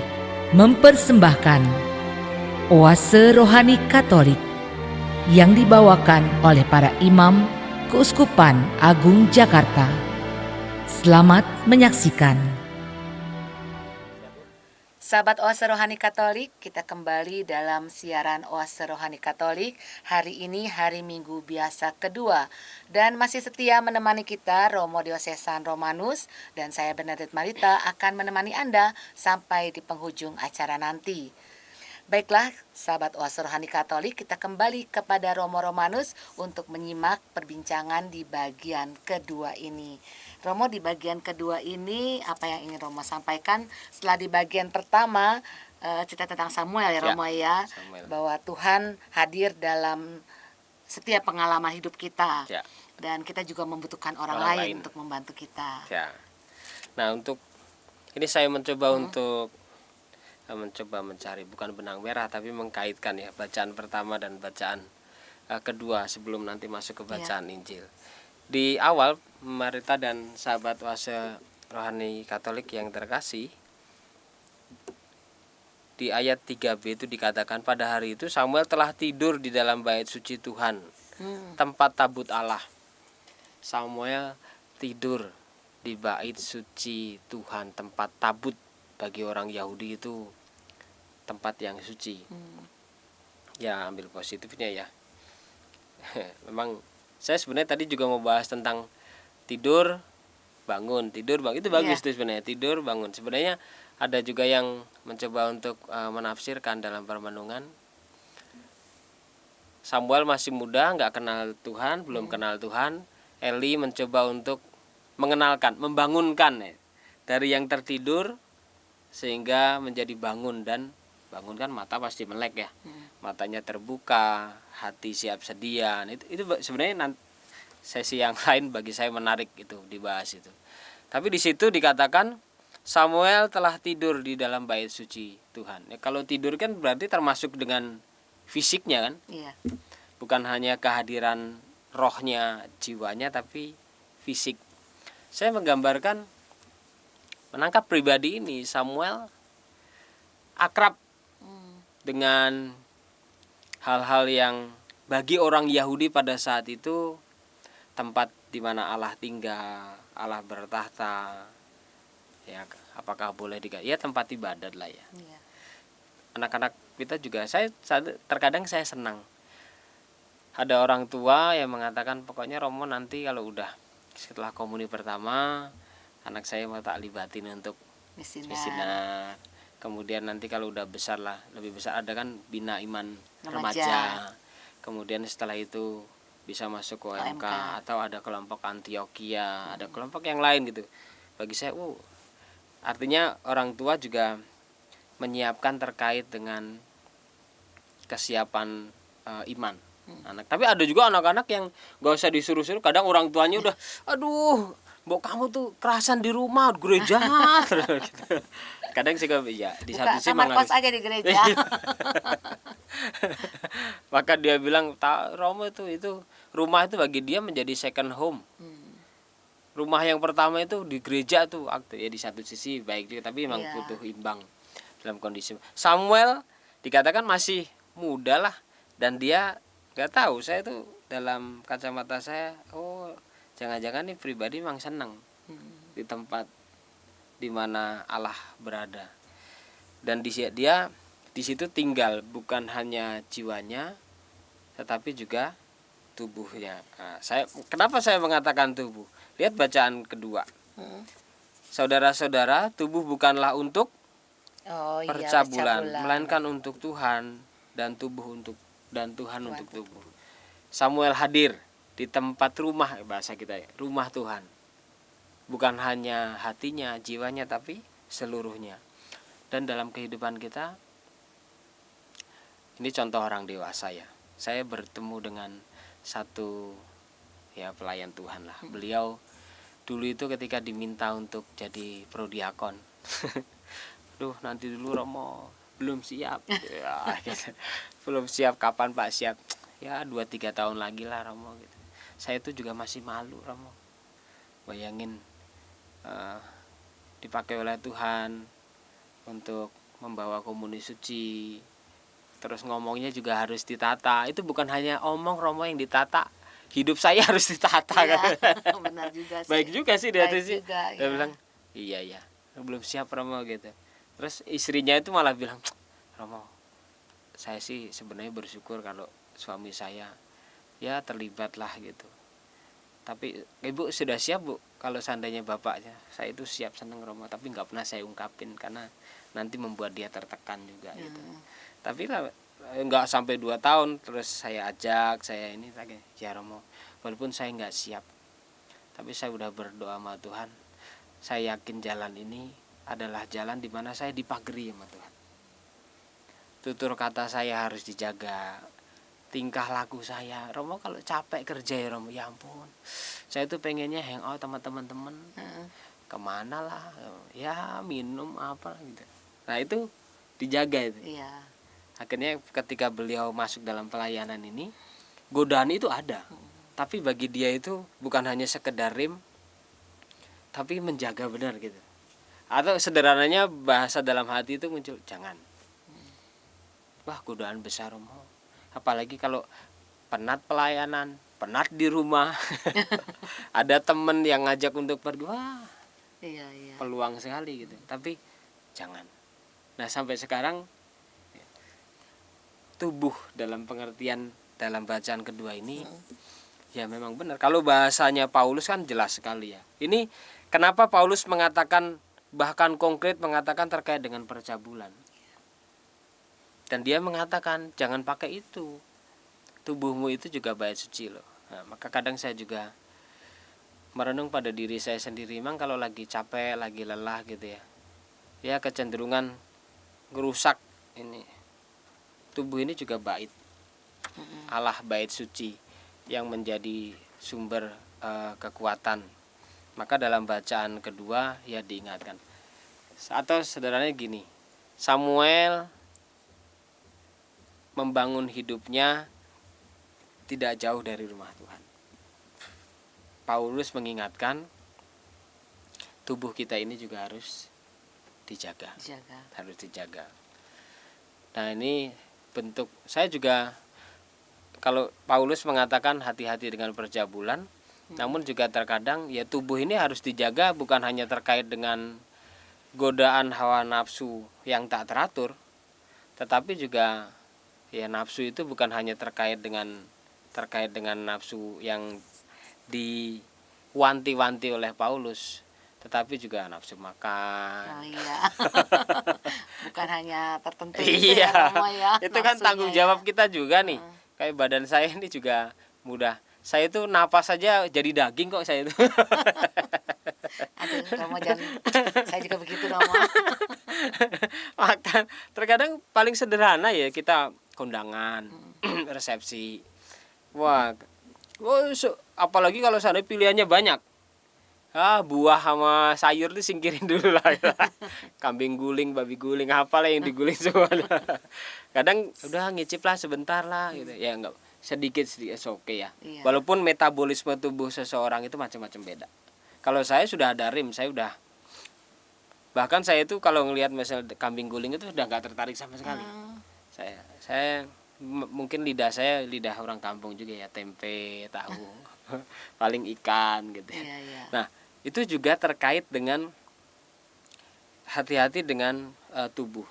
mempersembahkan Oase Rohani Katolik yang dibawakan oleh para imam Keuskupan Agung Jakarta. Selamat menyaksikan. Sahabat Oase Rohani Katolik, kita kembali dalam siaran Oase Rohani Katolik. Hari ini hari Minggu biasa kedua, dan masih setia menemani kita Romo Diosesan Romanus, dan saya Bernadette Marita akan menemani Anda sampai di penghujung acara nanti. Baiklah, sahabat Oase Rohani Katolik, kita kembali kepada Romo Romanus untuk menyimak perbincangan di bagian kedua ini. Romo, di bagian kedua ini apa yang ingin Romo sampaikan? Setelah di bagian pertama cerita tentang Samuel ya Romo ya, Samuel. bahwa Tuhan hadir dalam setiap pengalaman hidup kita. Ya. Dan kita juga membutuhkan orang Orang lain lain untuk membantu kita. Ya. Nah, untuk ini saya mencoba untuk mencoba mencari bukan benang merah tapi mengkaitkan ya bacaan pertama dan bacaan kedua sebelum nanti masuk ke bacaan Injil. Di awal, Marita dan sahabat Oase Rohani Katolik yang terkasih, di ayat 3b itu dikatakan pada hari itu Samuel telah tidur di dalam bait suci Tuhan, tempat tabut Allah. Samuel tidur di bait suci Tuhan, tempat tabut. Bagi orang Yahudi itu tempat yang suci. Ya, ambil positifnya ya. Memang saya sebenarnya tadi juga mau bahas tentang tidur bangun. Itu bagus tuh sebenarnya, tidur bangun. Sebenarnya ada juga yang mencoba untuk menafsirkan dalam permenungan. Samuel masih muda, nggak kenal Tuhan, belum kenal Tuhan. Eli mencoba untuk mengenalkan, membangunkan ya, dari yang tertidur sehingga menjadi bangun. Dan bangun kan mata pasti melek ya, matanya terbuka, hati siap sedia. Itu sebenarnya sesi yang lain bagi saya menarik itu dibahas itu. Tapi di situ dikatakan Samuel telah tidur di dalam bait suci Tuhan. Ya, kalau tidur kan berarti termasuk dengan fisiknya kan, bukan hanya kehadiran rohnya, jiwanya, tapi fisik. Saya menggambarkan, menangkap pribadi ini, Samuel akrab dengan hal-hal yang bagi orang Yahudi pada saat itu tempat di mana Allah tinggal, Allah bertahta. Ya, apakah boleh ya tempat ibadat lah ya. Anak-anak kita juga, terkadang saya senang. Ada orang tua yang mengatakan pokoknya Romo nanti kalau udah setelah komuni pertama anak saya mau tak libatin untuk misinar. Kemudian nanti kalau udah besar lah, lebih besar, ada kan bina iman remaja. Kemudian setelah itu bisa masuk ke OMK atau ada kelompok Antioquia, ada kelompok yang lain gitu. Bagi saya, artinya orang tua juga menyiapkan terkait dengan kesiapan iman anak. Tapi ada juga anak-anak yang gak usah disuruh-suruh, kadang orang tuanya udah, aduh, mbok kamu tuh kerasan di rumah, gereja. Gitu. Kadang sih ya di satu sisi kamar kos aja di gereja. Maka dia bilang, Romo itu rumah itu bagi dia menjadi second home. Rumah yang pertama itu di gereja tuh, ya di satu sisi baik juga, tapi memang butuh imbang dalam kondisi. Samuel dikatakan masih muda lah, dan dia nggak tahu, saya tuh dalam kacamata saya, jangan-jangan nih pribadi memang senang di tempat di mana Allah berada, dan dia di situ tinggal bukan hanya jiwanya tetapi juga tubuhnya. Kenapa saya mengatakan tubuh? Lihat bacaan kedua. Saudara-saudara, tubuh bukanlah untuk percabulan, melainkan untuk Tuhan, dan Tuhan untuk tubuh. Samuel hadir di tempat rumah, bahasa kita ya, rumah Tuhan. Bukan hanya hatinya, jiwanya, tapi seluruhnya. Dan dalam kehidupan kita, ini contoh orang dewasa ya. Saya bertemu dengan satu pelayan Tuhan lah. Beliau dulu itu ketika diminta untuk jadi prodiakon, nanti dulu Romo, belum siap. Ya, gitu. Belum siap, kapan Pak siap? Ya 2-3 tahun lagi lah Romo gitu. Saya itu juga masih malu Romo. Bayangin dipakai oleh Tuhan untuk membawa komuni suci, terus ngomongnya juga harus ditata. Itu bukan hanya omong Romo yang ditata, hidup saya harus ditata kan. Benar juga sih. Baik juga sih dia tuh sih. Dia bilang, iya belum siap Romo gitu. Terus istrinya itu malah bilang, Romo, saya sih sebenarnya bersyukur kalau suami saya ya terlibat lah gitu. Tapi Ibu sudah siap Bu, kalau seandainya bapaknya, saya itu siap, seneng Romo, tapi nggak pernah saya ungkapin karena nanti membuat dia tertekan juga gitu. Tapi lah nggak sampai 2 tahun terus saya ajak, saya ini lagi ya Romo, walaupun saya nggak siap, tapi saya udah berdoa sama Tuhan. Saya yakin jalan ini adalah jalan di mana saya dipagari sama Tuhan. Tutur kata saya harus dijaga, tingkah laku saya. Romo kalau capek kerja ya Romo, ya ampun, saya tuh pengennya hangout sama teman-teman, kemana lah, ya minum apa gitu. Nah itu dijaga itu. Iya. Akhirnya ketika beliau masuk dalam pelayanan ini, godaan itu ada, tapi bagi dia itu bukan hanya sekedar rim, tapi menjaga benar gitu. Atau sederhananya bahasa dalam hati itu muncul, jangan, wah godaan besar Romo, apalagi kalau penat pelayanan, penat di rumah, ada temen yang ngajak untuk pergi, wah Iya. peluang sekali gitu, tapi jangan. Nah sampai sekarang tubuh dalam pengertian dalam bacaan kedua ini ya memang benar. Kalau bahasanya Paulus kan jelas sekali ya. Ini kenapa Paulus mengatakan, bahkan konkret mengatakan terkait dengan percabulan. Dan dia mengatakan jangan pakai itu. Tubuhmu itu juga bait suci loh. Nah, maka kadang saya juga merenung pada diri saya sendiri. Memang kalau lagi capek, lagi lelah gitu ya, ya kecenderungan ngerusak ini. Tubuh ini juga bait Allah, bait suci yang menjadi sumber kekuatan. Maka dalam bacaan kedua ya diingatkan. Atau sederhananya gini, Samuel membangun hidupnya tidak jauh dari rumah Tuhan. Paulus mengingatkan tubuh kita ini juga harus dijaga. Harus dijaga. Nah ini bentuk, saya juga kalau Paulus mengatakan hati-hati dengan percabulan, namun juga terkadang ya tubuh ini harus dijaga bukan hanya terkait dengan godaan hawa nafsu yang tak teratur, tetapi juga ya nafsu itu bukan hanya terkait dengan nafsu yang diwanti-wanti oleh Paulus, tetapi juga nafsu makan. Oh iya. Bukan hanya tertentu Iya, ya Romo ya. itu kan tanggung jawab kita juga nih. Kayak badan saya ini juga mudah. Saya itu napas saja jadi daging kok saya itu. Aduh, Romo jangan. Saya juga begitu Romo. Makan terkadang paling sederhana ya kita kondangan, resepsi. Wah, apalagi kalau sana pilihannya banyak. Buah sama sayur tuh singkirin dulu lah. Kambing guling, babi guling, apalah yang diguling semua. Kadang udah ngicip lah sebentar lah gitu. Ya enggak, sedikit oke ya. Iya. Walaupun metabolisme tubuh seseorang itu macam-macam beda. Kalau saya sudah ada rim, saya udah, bahkan saya itu kalau ngelihat misal kambing guling itu udah nggak tertarik sama sekali. Saya mungkin lidah saya lidah orang kampung juga ya, tempe, tahu, paling ikan gitu ya. Iya. Nah itu juga terkait dengan hati-hati dengan tubuh.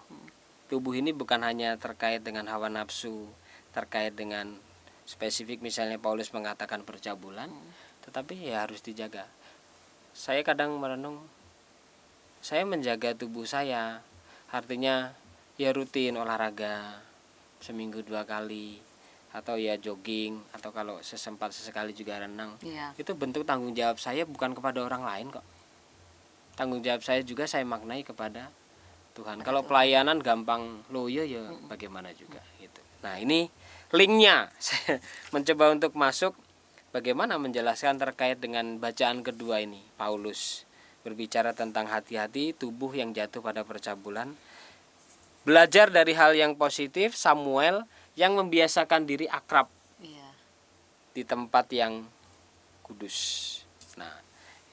Tubuh ini bukan hanya terkait dengan hawa nafsu, terkait dengan spesifik misalnya Paulus mengatakan percabulan, tetapi ya harus dijaga. Saya kadang merenung, saya menjaga tubuh saya, artinya ya rutin olahraga seminggu 2 kali, atau ya jogging, atau kalau sesempat sesekali juga renang. Iya. Itu bentuk tanggung jawab saya bukan kepada orang lain kok. Tanggung jawab saya juga saya maknai kepada Tuhan. Kalau pelayanan gampang loyo ya bagaimana juga gitu. Nah ini linknya saya mencoba untuk masuk bagaimana menjelaskan terkait dengan bacaan kedua ini. Paulus berbicara tentang hati-hati tubuh yang jatuh pada percabulan. Belajar dari hal yang positif, Samuel yang membiasakan diri akrab di tempat yang kudus. Nah,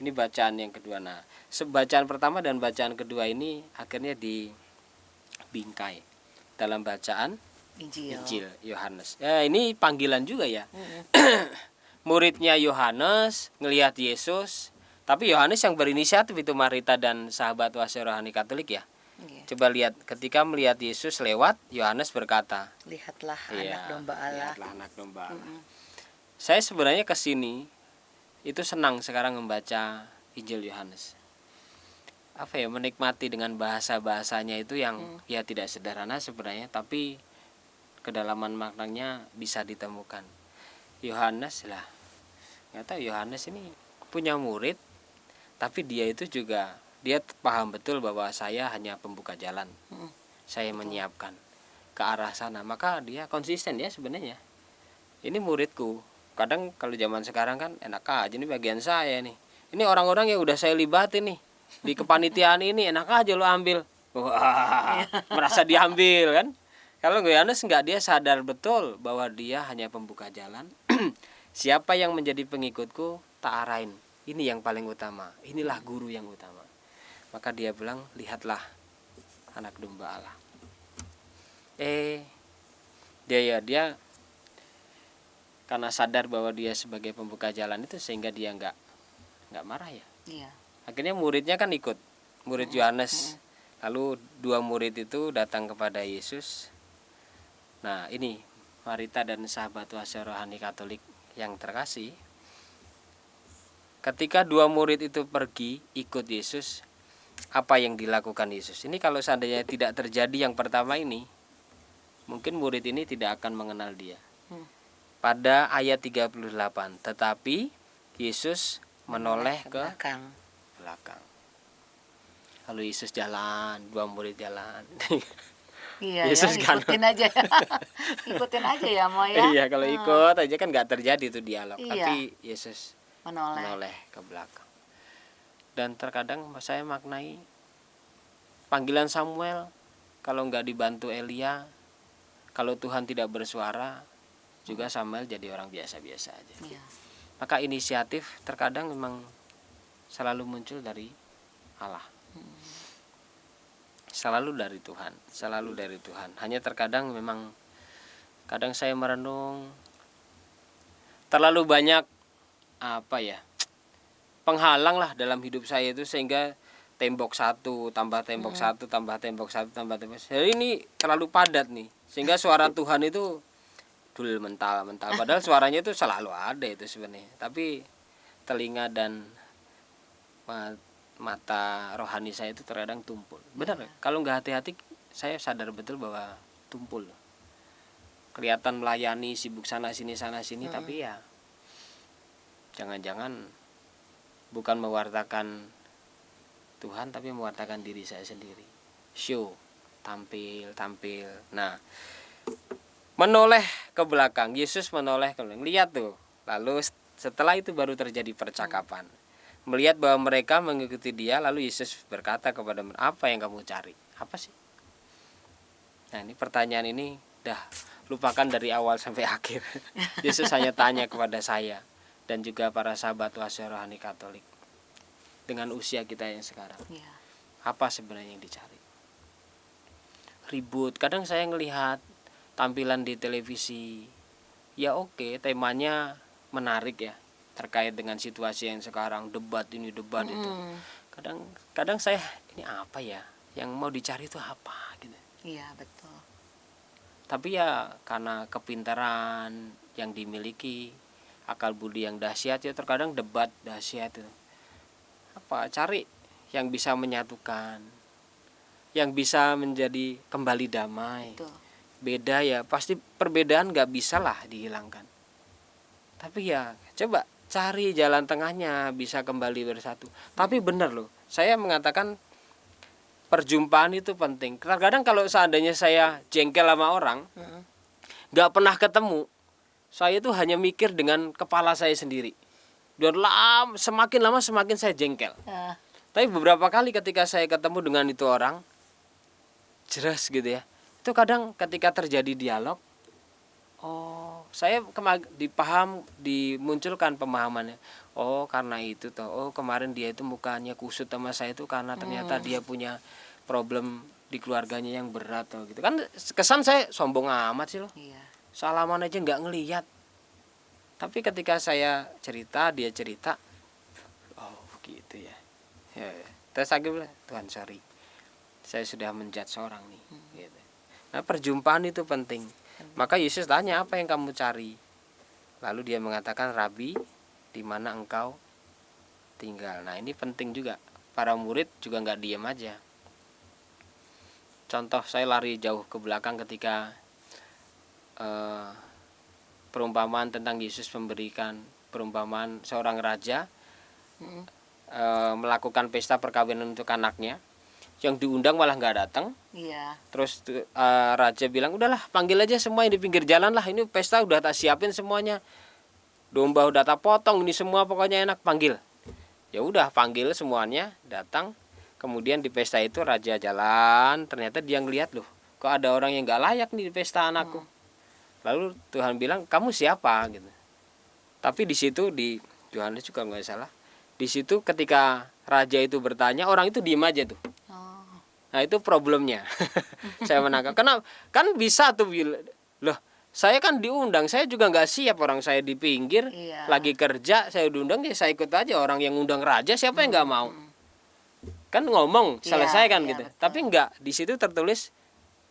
ini bacaan yang kedua. Nah, bacaan pertama dan bacaan kedua ini akhirnya dibingkai dalam bacaan Injil Yohanes. Ya, ini panggilan juga ya. Muridnya Yohanes ngelihat Yesus, tapi Yohanes yang berinisiatif itu, Marita dan sahabat Oase Rohani Katolik ya. Coba lihat, ketika melihat Yesus lewat, Yohanes berkata, lihatlah anak domba Allah. Lihatlah anak domba Allah. Saya sebenarnya ke sini itu senang sekarang membaca Injil Yohanes. Menikmati dengan bahasa-bahasanya itu yang ya tidak sederhana sebenarnya, tapi kedalaman maknanya bisa ditemukan. Yohanes lah, nggak tahu, Yohanes ini punya murid, tapi dia itu juga dia paham betul bahwa saya hanya pembuka jalan, saya menyiapkan ke arah sana, maka dia konsisten ya sebenarnya. Ini muridku. Kadang kalau zaman sekarang kan enak aja, ini bagian saya nih, ini orang-orang yang udah saya libatin nih di kepanitiaan ini, enak aja lo ambil. Wah, merasa diambil kan. Kalau Yohanes enggak, dia sadar betul bahwa dia hanya pembuka jalan. Siapa yang menjadi pengikutku tak arahin, ini yang paling utama, inilah guru yang utama. Maka dia bilang, lihatlah anak domba Allah. Dia karena sadar bahwa dia sebagai pembuka jalan itu, sehingga dia nggak marah ya. Iya. Akhirnya muridnya kan ikut, murid Yohanes. Lalu 2 murid itu datang kepada Yesus. Nah ini Marita dan sahabat Oase Rohani Katolik yang terkasih, ketika 2 murid itu pergi ikut Yesus, apa yang dilakukan Yesus? Ini kalau seandainya tidak terjadi yang pertama ini, mungkin murid ini tidak akan mengenal dia. Pada ayat 38, tetapi Yesus menoleh ke belakang. Lalu Yesus jalan, 2 murid jalan. Iya, Yesus ya, ikutin aja ya. Ikutin aja ya, Mo ya. Iya, kalau ikut aja kan nggak terjadi itu dialog. Iya. Tapi Yesus Menoleh. menoleh ke belakang. Dan terkadang saya maknai panggilan Samuel, kalau nggak dibantu Elia, kalau Tuhan tidak bersuara, juga Samuel jadi orang biasa-biasa aja. Iya. Maka inisiatif terkadang memang selalu muncul dari Allah. Selalu dari Tuhan, selalu dari Tuhan. Hanya terkadang memang kadang saya merenung, terlalu banyak penghalang lah dalam hidup saya itu, sehingga tembok satu tambah tembok satu tambah tembok satu tambah tembok. Jadi ini terlalu padat nih, sehingga suara Tuhan itu dul mental. Padahal suaranya itu selalu ada itu sebenarnya, tapi telinga dan mata rohani saya itu terkadang tumpul. Benar, kalau nggak hati-hati saya sadar betul bahwa tumpul. Kelihatan melayani, sibuk sana sini tapi ya jangan-jangan bukan mewartakan Tuhan, tapi mewartakan diri saya sendiri. Show, tampil. Nah, menoleh ke belakang, Yesus menoleh ke belakang. Lihat tuh. Lalu setelah itu baru terjadi percakapan. Melihat bahwa mereka mengikuti dia, lalu Yesus berkata kepada mereka, apa yang kamu cari? Apa sih? Nah, ini pertanyaan ini dah lupakan dari awal sampai akhir. Yesus hanya tanya kepada saya dan juga para sahabat Oase Rohani Katolik dengan usia kita yang sekarang. Iya. Apa sebenarnya yang dicari? Ribut. Kadang saya ngelihat tampilan di televisi, ya oke, temanya menarik ya, terkait dengan situasi yang sekarang, debat ini debat itu. Kadang saya, ini apa ya yang mau dicari itu apa gitu. Iya, betul. Tapi ya karena kepintaran yang dimiliki, akal budi yang dahsyat, ya terkadang debat dahsyat itu. Cari yang bisa menyatukan, yang bisa menjadi kembali damai. Betul. Beda ya, pasti perbedaan gak bisa lah dihilangkan. Tapi ya coba cari jalan tengahnya, bisa kembali bersatu. Tapi benar loh, saya mengatakan perjumpaan itu penting. Kadang kalau seandainya saya jengkel sama orang, gak pernah ketemu, saya itu hanya mikir dengan kepala saya sendiri. Dan semakin lama semakin saya jengkel. Tapi beberapa kali ketika saya ketemu dengan itu orang, jelas gitu ya, itu kadang ketika terjadi dialog, saya dimunculkan pemahamannya. Karena itu toh, kemarin dia itu mukanya kusut sama saya itu karena ternyata dia punya problem di keluarganya yang berat toh gitu. Kan kesan saya sombong amat sih loh. Iya. Salaman aja nggak ngelihat. Tapi ketika saya cerita, dia cerita, gitu ya. Terus saya bilang, Tuhan sorry, saya sudah menjudge seorang nih. Gitu. Nah, perjumpaan itu penting. Maka Yesus tanya, apa yang kamu cari? Lalu dia mengatakan, Rabi, di mana engkau tinggal? Nah, ini penting juga. Para murid juga nggak diam aja. Contoh, saya lari jauh ke belakang ketika eh, perumpamaan tentang Yesus memberikan perumpamaan seorang raja melakukan pesta perkawinan untuk anaknya, yang diundang malah nggak datang. Iya. Terus raja bilang, udahlah panggil aja semua yang di pinggir jalan lah, ini pesta udah tak siapin semuanya, domba udah tak potong, ini semua pokoknya enak, panggil. Ya udah panggil semuanya datang. Kemudian di pesta itu raja jalan, ternyata dia ngeliat, loh kok ada orang yang nggak layak nih di pesta anakku. Lalu Tuhan bilang, kamu siapa gitu. Tapi di situ di Yohanes juga nggak salah, di situ ketika raja itu bertanya, orang itu diem aja tuh. Nah itu problemnya. Saya menangkap karena kan bisa tuh loh, saya kan diundang, saya juga nggak siap, orang saya di pinggir. Iya. Lagi kerja, saya diundang, ya saya ikut aja. Orang yang undang raja, siapa yang nggak mau? Kan ngomong selesai kan Iya, gitu. betul. Tapi nggak, di situ tertulis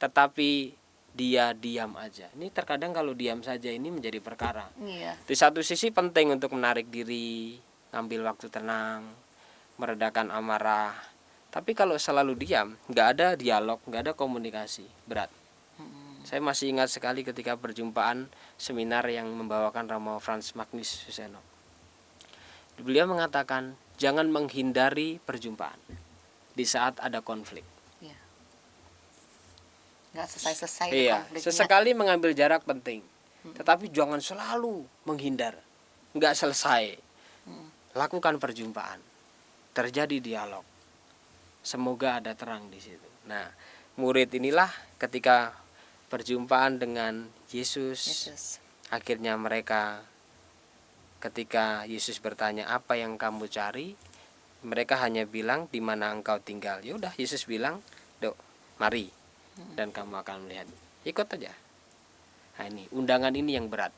tetapi dia diam aja. Ini terkadang kalau diam saja ini menjadi perkara. Iya. Di satu sisi penting untuk menarik diri, ngambil waktu tenang, meredakan amarah. Tapi kalau selalu diam, nggak ada dialog, nggak ada komunikasi, berat. Saya masih ingat sekali ketika perjumpaan seminar yang membawakan Romo Frans Magnus Suseno. Beliau mengatakan, jangan menghindari perjumpaan di saat ada konflik. Iya. Nggak selesai-selesai Iya, konfliknya. sesekali mengambil jarak penting, tetapi jangan selalu menghindar, nggak selesai. Lakukan perjumpaan, terjadi dialog. Semoga ada terang di situ. Nah, murid inilah ketika perjumpaan dengan Yesus. Akhirnya mereka, ketika Yesus bertanya, apa yang kamu cari? Mereka hanya bilang, di mana engkau tinggal. Ya udah, Yesus bilang, dok, mari, dan kamu akan melihat. Ikut aja. Nah ini, undangan ini yang berat.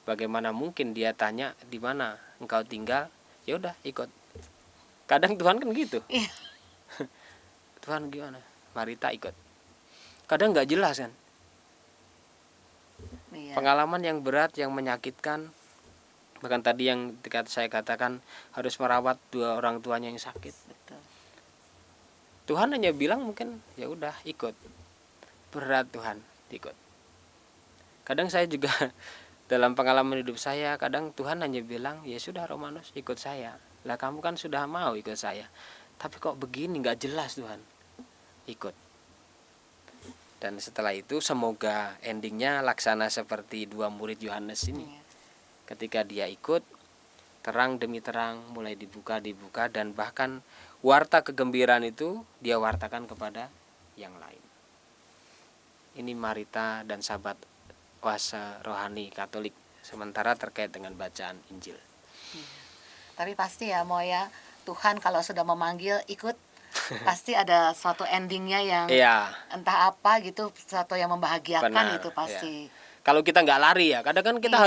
Bagaimana mungkin dia tanya, di mana engkau tinggal? Ya udah, ikut. Kadang Tuhan kan gitu. Iya. Tuhan gimana? Mari tak ikut. Kadang nggak jelas kan. Iya. Pengalaman yang berat, yang menyakitkan. Bahkan tadi yang saya katakan harus merawat dua orang tuanya yang sakit. Betul. Tuhan hanya bilang mungkin ya udah ikut. Berat Tuhan, ikut. Kadang saya juga dalam pengalaman hidup saya, kadang Tuhan hanya bilang, ya sudah Romanus, ikut saya. Lah kamu kan sudah mau ikut saya. Tapi kok begini, nggak jelas Tuhan. Ikut. Dan setelah itu semoga endingnya laksana seperti dua murid Yohanes ini. Iya. Ketika dia ikut, terang demi terang mulai dibuka, dan bahkan warta kegembiraan itu dia wartakan kepada yang lain. Ini Marita dan sahabat Oase Rohani Katolik sementara terkait dengan bacaan Injil. Tapi pasti ya Mo ya, Tuhan kalau sudah memanggil ikut, pasti ada suatu endingnya yang Iya. entah apa gitu, sesuatu yang membahagiakan. Benar, itu pasti. Kalau kita nggak lari ya, kadang kan kita Iya.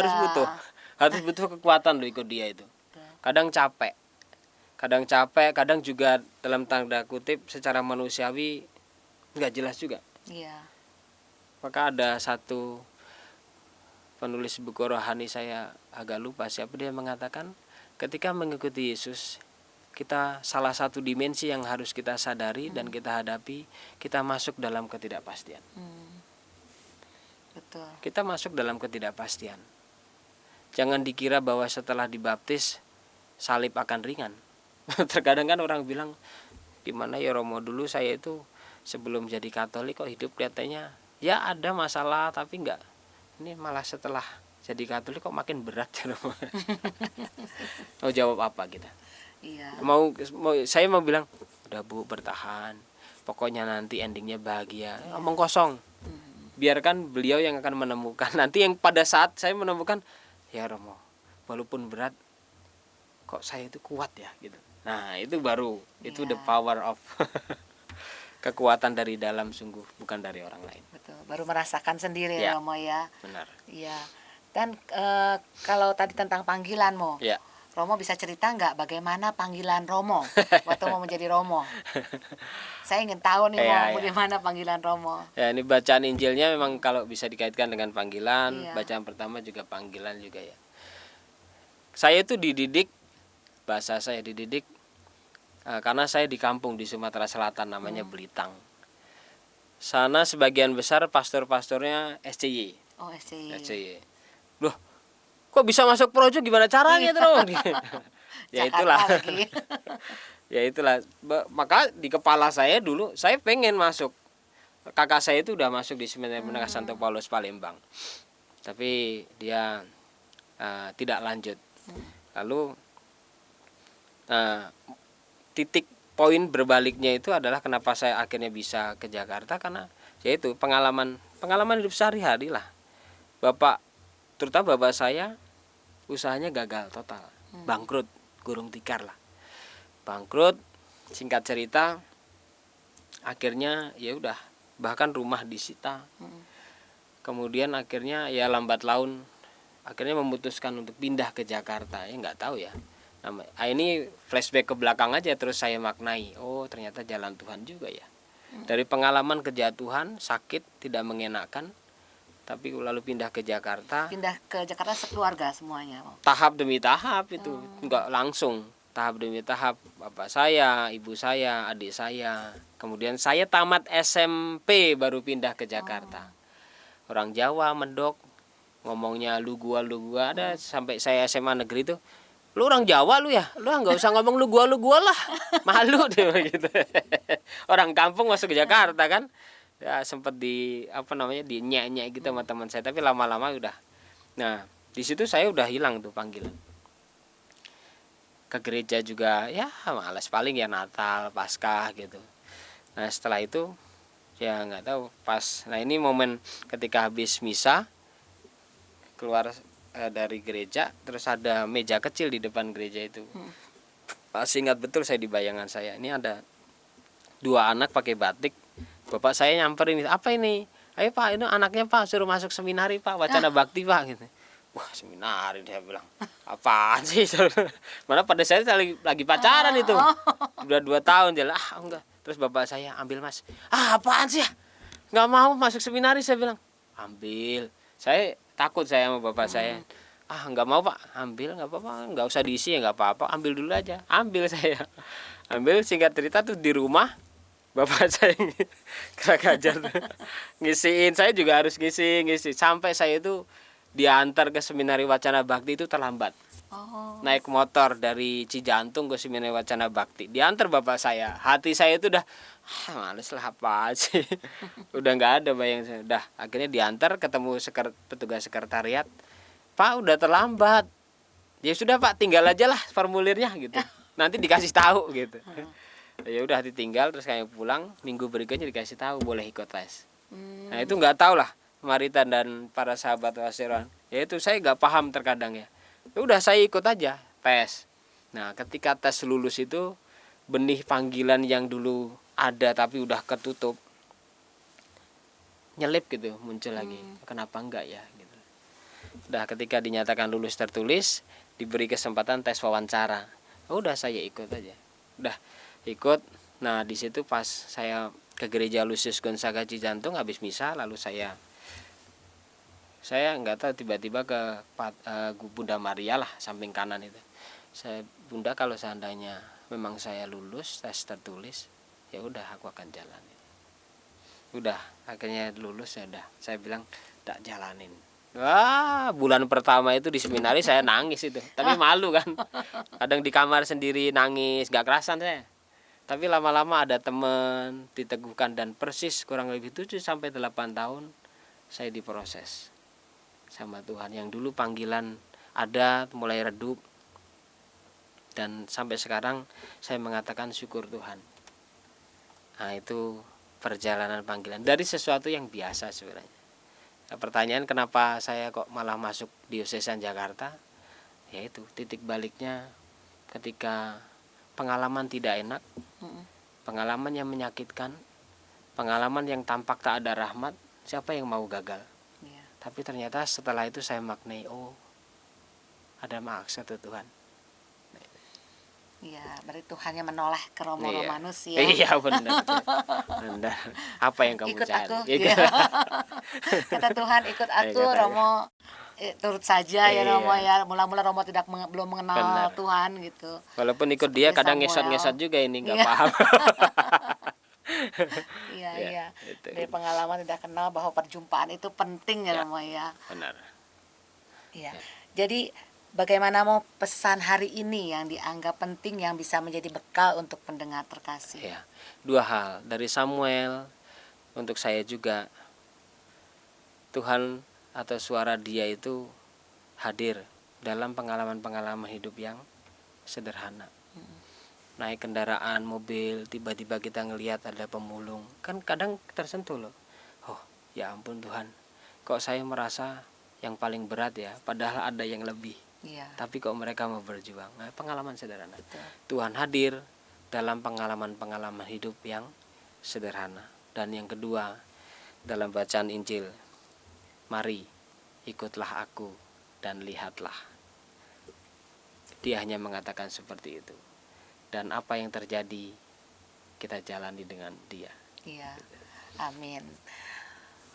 harus butuh kekuatan loh ikut dia itu. Kadang capek, kadang juga dalam tanda kutip secara manusiawi nggak jelas juga. Iya. Maka ada satu penulis buku rohani, saya agak lupa siapa, dia mengatakan ketika mengikuti Yesus, kita salah satu dimensi yang harus kita sadari dan kita hadapi, kita masuk dalam ketidakpastian. Betul. Kita masuk dalam ketidakpastian. Jangan dikira bahwa setelah dibaptis salib akan ringan. Terkadang kan orang bilang, gimana ya Romo, dulu saya itu sebelum jadi Katolik kok hidup kelihatannya ya ada masalah, tapi enggak. Ini malah setelah jadi Katolik kok makin berat ya Romo. Mau jawab apa kita? Iya. Saya mau bilang, udah Bu, bertahan. Pokoknya nanti endingnya bahagia. Omong kosong. Biarkan beliau yang akan menemukan. Nanti yang pada saat saya menemukan, ya Romo, walaupun berat, kok saya itu kuat ya gitu. Nah itu baru, itu the power of kekuatan dari dalam sungguh, bukan dari orang lain. Betul. Baru merasakan sendiri Ya. ya Mo ya. Benar. Iya. Dan kalau tadi tentang panggilan Mo, Ya. Romo bisa cerita nggak bagaimana panggilan Romo waktu mau menjadi Romo? Saya ingin tahu nih Mo, Iya. bagaimana panggilan Romo. Ya, ini bacaan Injilnya memang kalau bisa dikaitkan dengan panggilan, Iya. bacaan pertama juga panggilan juga ya. Saya itu dididik, bahasa saya dididik karena saya di kampung di Sumatera Selatan namanya Belitang. Sana sebagian besar pastor-pastornya SCY. Oh, SCY. SCY. Loh, kok bisa masuk projo, gimana caranya tuh? Ya itulah. Lagi. Ya itulah. Maka di kepala saya dulu saya pengen masuk. Kakak saya itu udah masuk di Seminari Menengah Santo Paulus Palembang. Tapi dia tidak lanjut. Lalu titik poin berbaliknya itu adalah kenapa saya akhirnya bisa ke Jakarta, karena yaitu pengalaman hidup sehari-hari lah. Terutama bapak saya usahanya gagal total, bangkrut, gurung tikar lah, bangkrut. Singkat cerita, akhirnya ya udah, bahkan rumah disita. Kemudian akhirnya ya lambat laun akhirnya memutuskan untuk pindah ke Jakarta. Ya nggak tahu ya. Ini flashback ke belakang aja, terus saya maknai, oh ternyata jalan Tuhan juga ya. Dari pengalaman kejatuhan, sakit, tidak mengenakan, tapi lalu pindah ke Jakarta. Pindah ke Jakarta sekeluarga semuanya. Tahap demi tahap itu, enggak langsung. Tahap demi tahap, bapak saya, ibu saya, adik saya. Kemudian saya tamat SMP baru pindah ke Jakarta. Orang Jawa mendok, ngomongnya lu gua ada. Sampai saya SMA negeri tuh, lu orang Jawa lu ya, lu nggak usah ngomong lu gua lah, malu deh gitu. Orang kampung masuk ke Jakarta kan, ya sempet dinyek-nyek gitu sama teman saya, tapi lama-lama udah. Nah di situ saya udah hilang tuh panggilan. Ke gereja juga ya malas, paling ya Natal, Paskah gitu. Nah setelah itu ya nggak tahu pas. Nah ini momen ketika habis misa keluar dari gereja, terus ada meja kecil di depan gereja itu. Masih ingat betul saya, di bayangan saya ini ada 2 anak pakai batik. Bapak saya nyamperin, apa ini? Ayo Pak, ini anaknya Pak, suruh masuk seminari Pak, wacana bakti Pak gitu. Wah seminari, dia bilang, apaan sih? Mana pada saya lagi pacaran itu, udah 2 tahun jalan. Enggak. Terus bapak saya, ambil Mas. Apaan sih ya? Nggak mau masuk seminari, saya bilang. Ambil. Saya takut saya sama bapak saya. Nggak mau Pak, ambil, nggak apa-apa, nggak usah diisi ya, nggak apa-apa, ambil dulu aja. Ambil saya. Ambil, singkat cerita tuh di rumah bapak saya kurang ajar ngisiin, saya juga harus ngisi sampai saya itu diantar ke Seminari Wacana Bakti itu terlambat. Naik motor dari Cijantung ke Seminari Wacana Bakti, diantar bapak saya. Hati saya itu udah males lah, apa sih. Udah nggak ada bayang saya. Udah akhirnya diantar, ketemu petugas sekretariat. Pak udah terlambat. Ya sudah Pak, tinggal aja lah formulirnya gitu. Nanti dikasih tahu gitu. Ya udah ditinggal, terus kayak pulang, minggu berikutnya dikasih tahu boleh ikut tes. Nah itu nggak tahu lah Maritan dan para sahabat Wasirohan. Ya itu saya nggak paham terkadang ya. Ya udah saya ikut aja tes. Nah ketika tes lulus itu, benih panggilan yang dulu ada tapi udah ketutup nyelip gitu, muncul lagi. Kenapa enggak ya gitu. Udah ketika dinyatakan lulus tertulis, diberi kesempatan tes wawancara. Udah saya ikut aja. Udah ikut. Nah di situ pas saya ke gereja Lucius Gonzaga Cijantung habis misa, lalu saya nggak tahu, tiba-tiba ke Bunda Maria lah, samping kanan itu. Saya, Bunda, kalau seandainya memang saya lulus tes tertulis, ya udah aku akan jalanin. Udah akhirnya lulus, ya udah saya bilang tak jalanin. Wah, bulan pertama itu di seminari saya nangis itu, tapi malu kan. Kadang di kamar sendiri nangis, gak kerasan saya. Tapi lama-lama ada teman diteguhkan, dan persis kurang lebih 7-8 tahun saya diproses sama Tuhan. Yang dulu panggilan ada mulai redup, dan sampai sekarang saya mengatakan syukur Tuhan. Nah itu perjalanan panggilan dari sesuatu yang biasa sebenarnya. Nah, pertanyaan kenapa saya kok malah masuk Diosesan Jakarta, yaitu titik baliknya ketika pengalaman tidak enak, pengalaman yang menyakitkan, pengalaman yang tampak tak ada rahmat. Siapa yang mau gagal? Tapi ternyata setelah itu saya maknai, oh ada maksud Tuhan. Iya, berarti Tuhan yang menoleh ke Romanus ya. Iya benar. Benar. Apa yang kamu ikut cari? Aku, ya. Kata Tuhan, ikut aku, Romo. Turut saja ya Romo ya. Mula-mula Romo belum mengenal Tuhan gitu. Walaupun ikut dia kadang ngesot-ngesot juga, ini nggak paham. Iya, Ya, iya. itu. Dari pengalaman tidak kenal bahwa perjumpaan itu penting ya Ya. Romo ya. Benar. Iya. Ya. Jadi bagaimana mau pesan hari ini yang dianggap penting yang bisa menjadi bekal untuk pendengar terkasih? Ya. Dua hal dari Samuel untuk saya juga. Tuhan atau suara Dia itu hadir dalam pengalaman-pengalaman hidup yang sederhana. Naik kendaraan, mobil, tiba-tiba kita ngelihat ada pemulung, kan kadang tersentuh loh. Oh, ya ampun Tuhan, kok saya merasa yang paling berat ya, padahal ada yang lebih. Iya. Tapi kok mereka mau berjuang. Nah, pengalaman sederhana. Betul. Tuhan hadir dalam pengalaman-pengalaman hidup yang sederhana. Dan yang kedua, dalam bacaan Injil, mari ikutlah aku dan lihatlah. Dia hanya mengatakan seperti itu. Dan apa yang terjadi, kita jalani dengan Dia. Iya. Amin.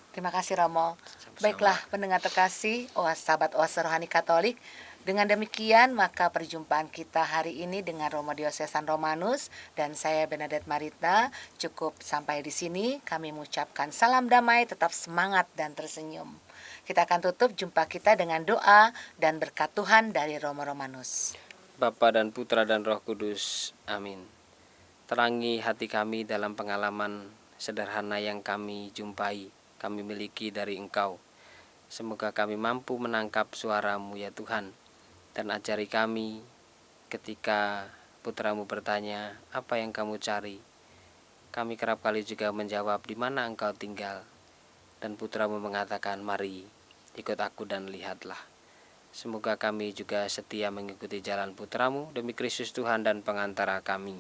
Terima kasih Romo. Sama-sama. Baiklah pendengar terkasih, sahabat Oase Rohani Katolik. Dengan demikian maka perjumpaan kita hari ini dengan Romo Diocesan Romanus dan saya Bernadette Marita cukup sampai di sini. Kami mengucapkan salam damai, tetap semangat dan tersenyum. Kita akan tutup jumpa kita dengan doa dan berkat Tuhan dari Romo Romanus. Bapa dan Putra dan Roh Kudus. Amin. Terangi hati kami dalam pengalaman sederhana yang kami jumpai, kami miliki dari Engkau. Semoga kami mampu menangkap suara-Mu ya Tuhan. Dan ajari kami ketika putra-Mu bertanya, apa yang kamu cari? Kami kerap kali juga menjawab, di mana Engkau tinggal? Dan putra-Mu mengatakan, mari ikut aku dan lihatlah. Semoga kami juga setia mengikuti jalan putra-Mu demi Kristus Tuhan dan pengantara kami.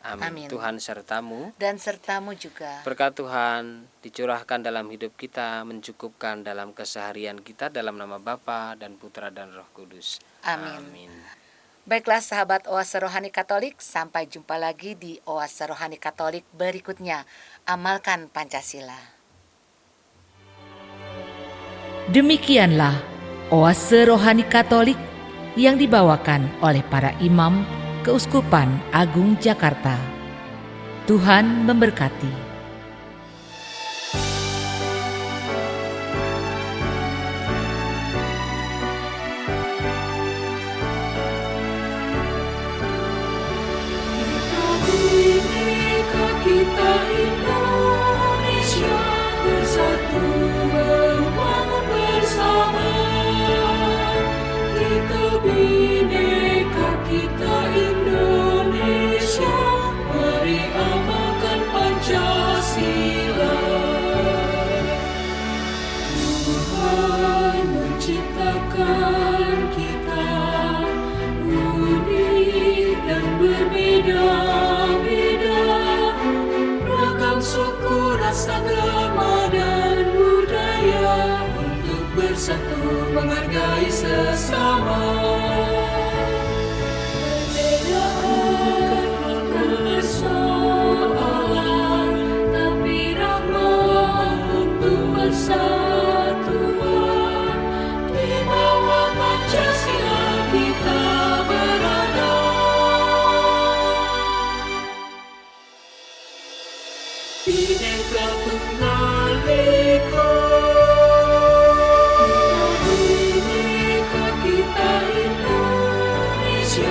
Amin. Amin. Tuhan sertamu. Dan sertamu juga. Berkat Tuhan dicurahkan dalam hidup kita, mencukupkan dalam keseharian kita dalam nama Bapa dan Putra dan Roh Kudus. Amin. Baiklah sahabat Oase Rohani Katolik, sampai jumpa lagi di Oase Rohani Katolik berikutnya. Amalkan Pancasila. Demikianlah Oase Rohani Katolik yang dibawakan oleh para imam Keuskupan Agung Jakarta. Tuhan memberkati. Kita Indonesia bersatu membangun bersama. Kita Bhinneka, kita Indonesia, mari amalkan Pancasila. Tuhan menciptakan kita unik dan berbeda-beda, ragam suku, ras, agama, dan budaya, untuk bersatu menghargai sesama. Perbedaan bukan persoalan, tapi rahmat untuk persatuan. Di bawah Pancasila kita berada. Bhinneka Tunggal Ika, kita Indonesia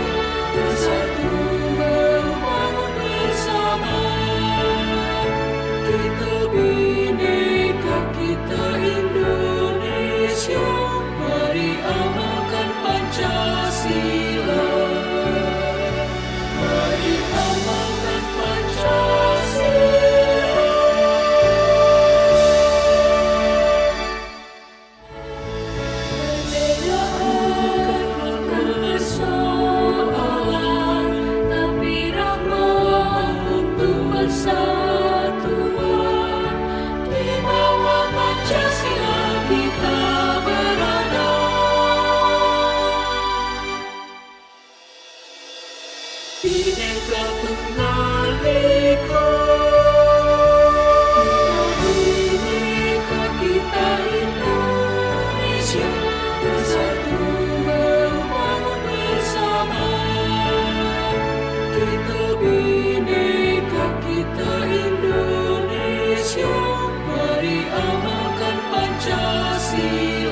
bersatu membangun bersama. Kita Bhinneka, kita Indonesia, mari amalkan Pancasila. Mari amalkan Pancasila. Persatuan, di bawah Pancasila kita berada. amalkan Pancasila.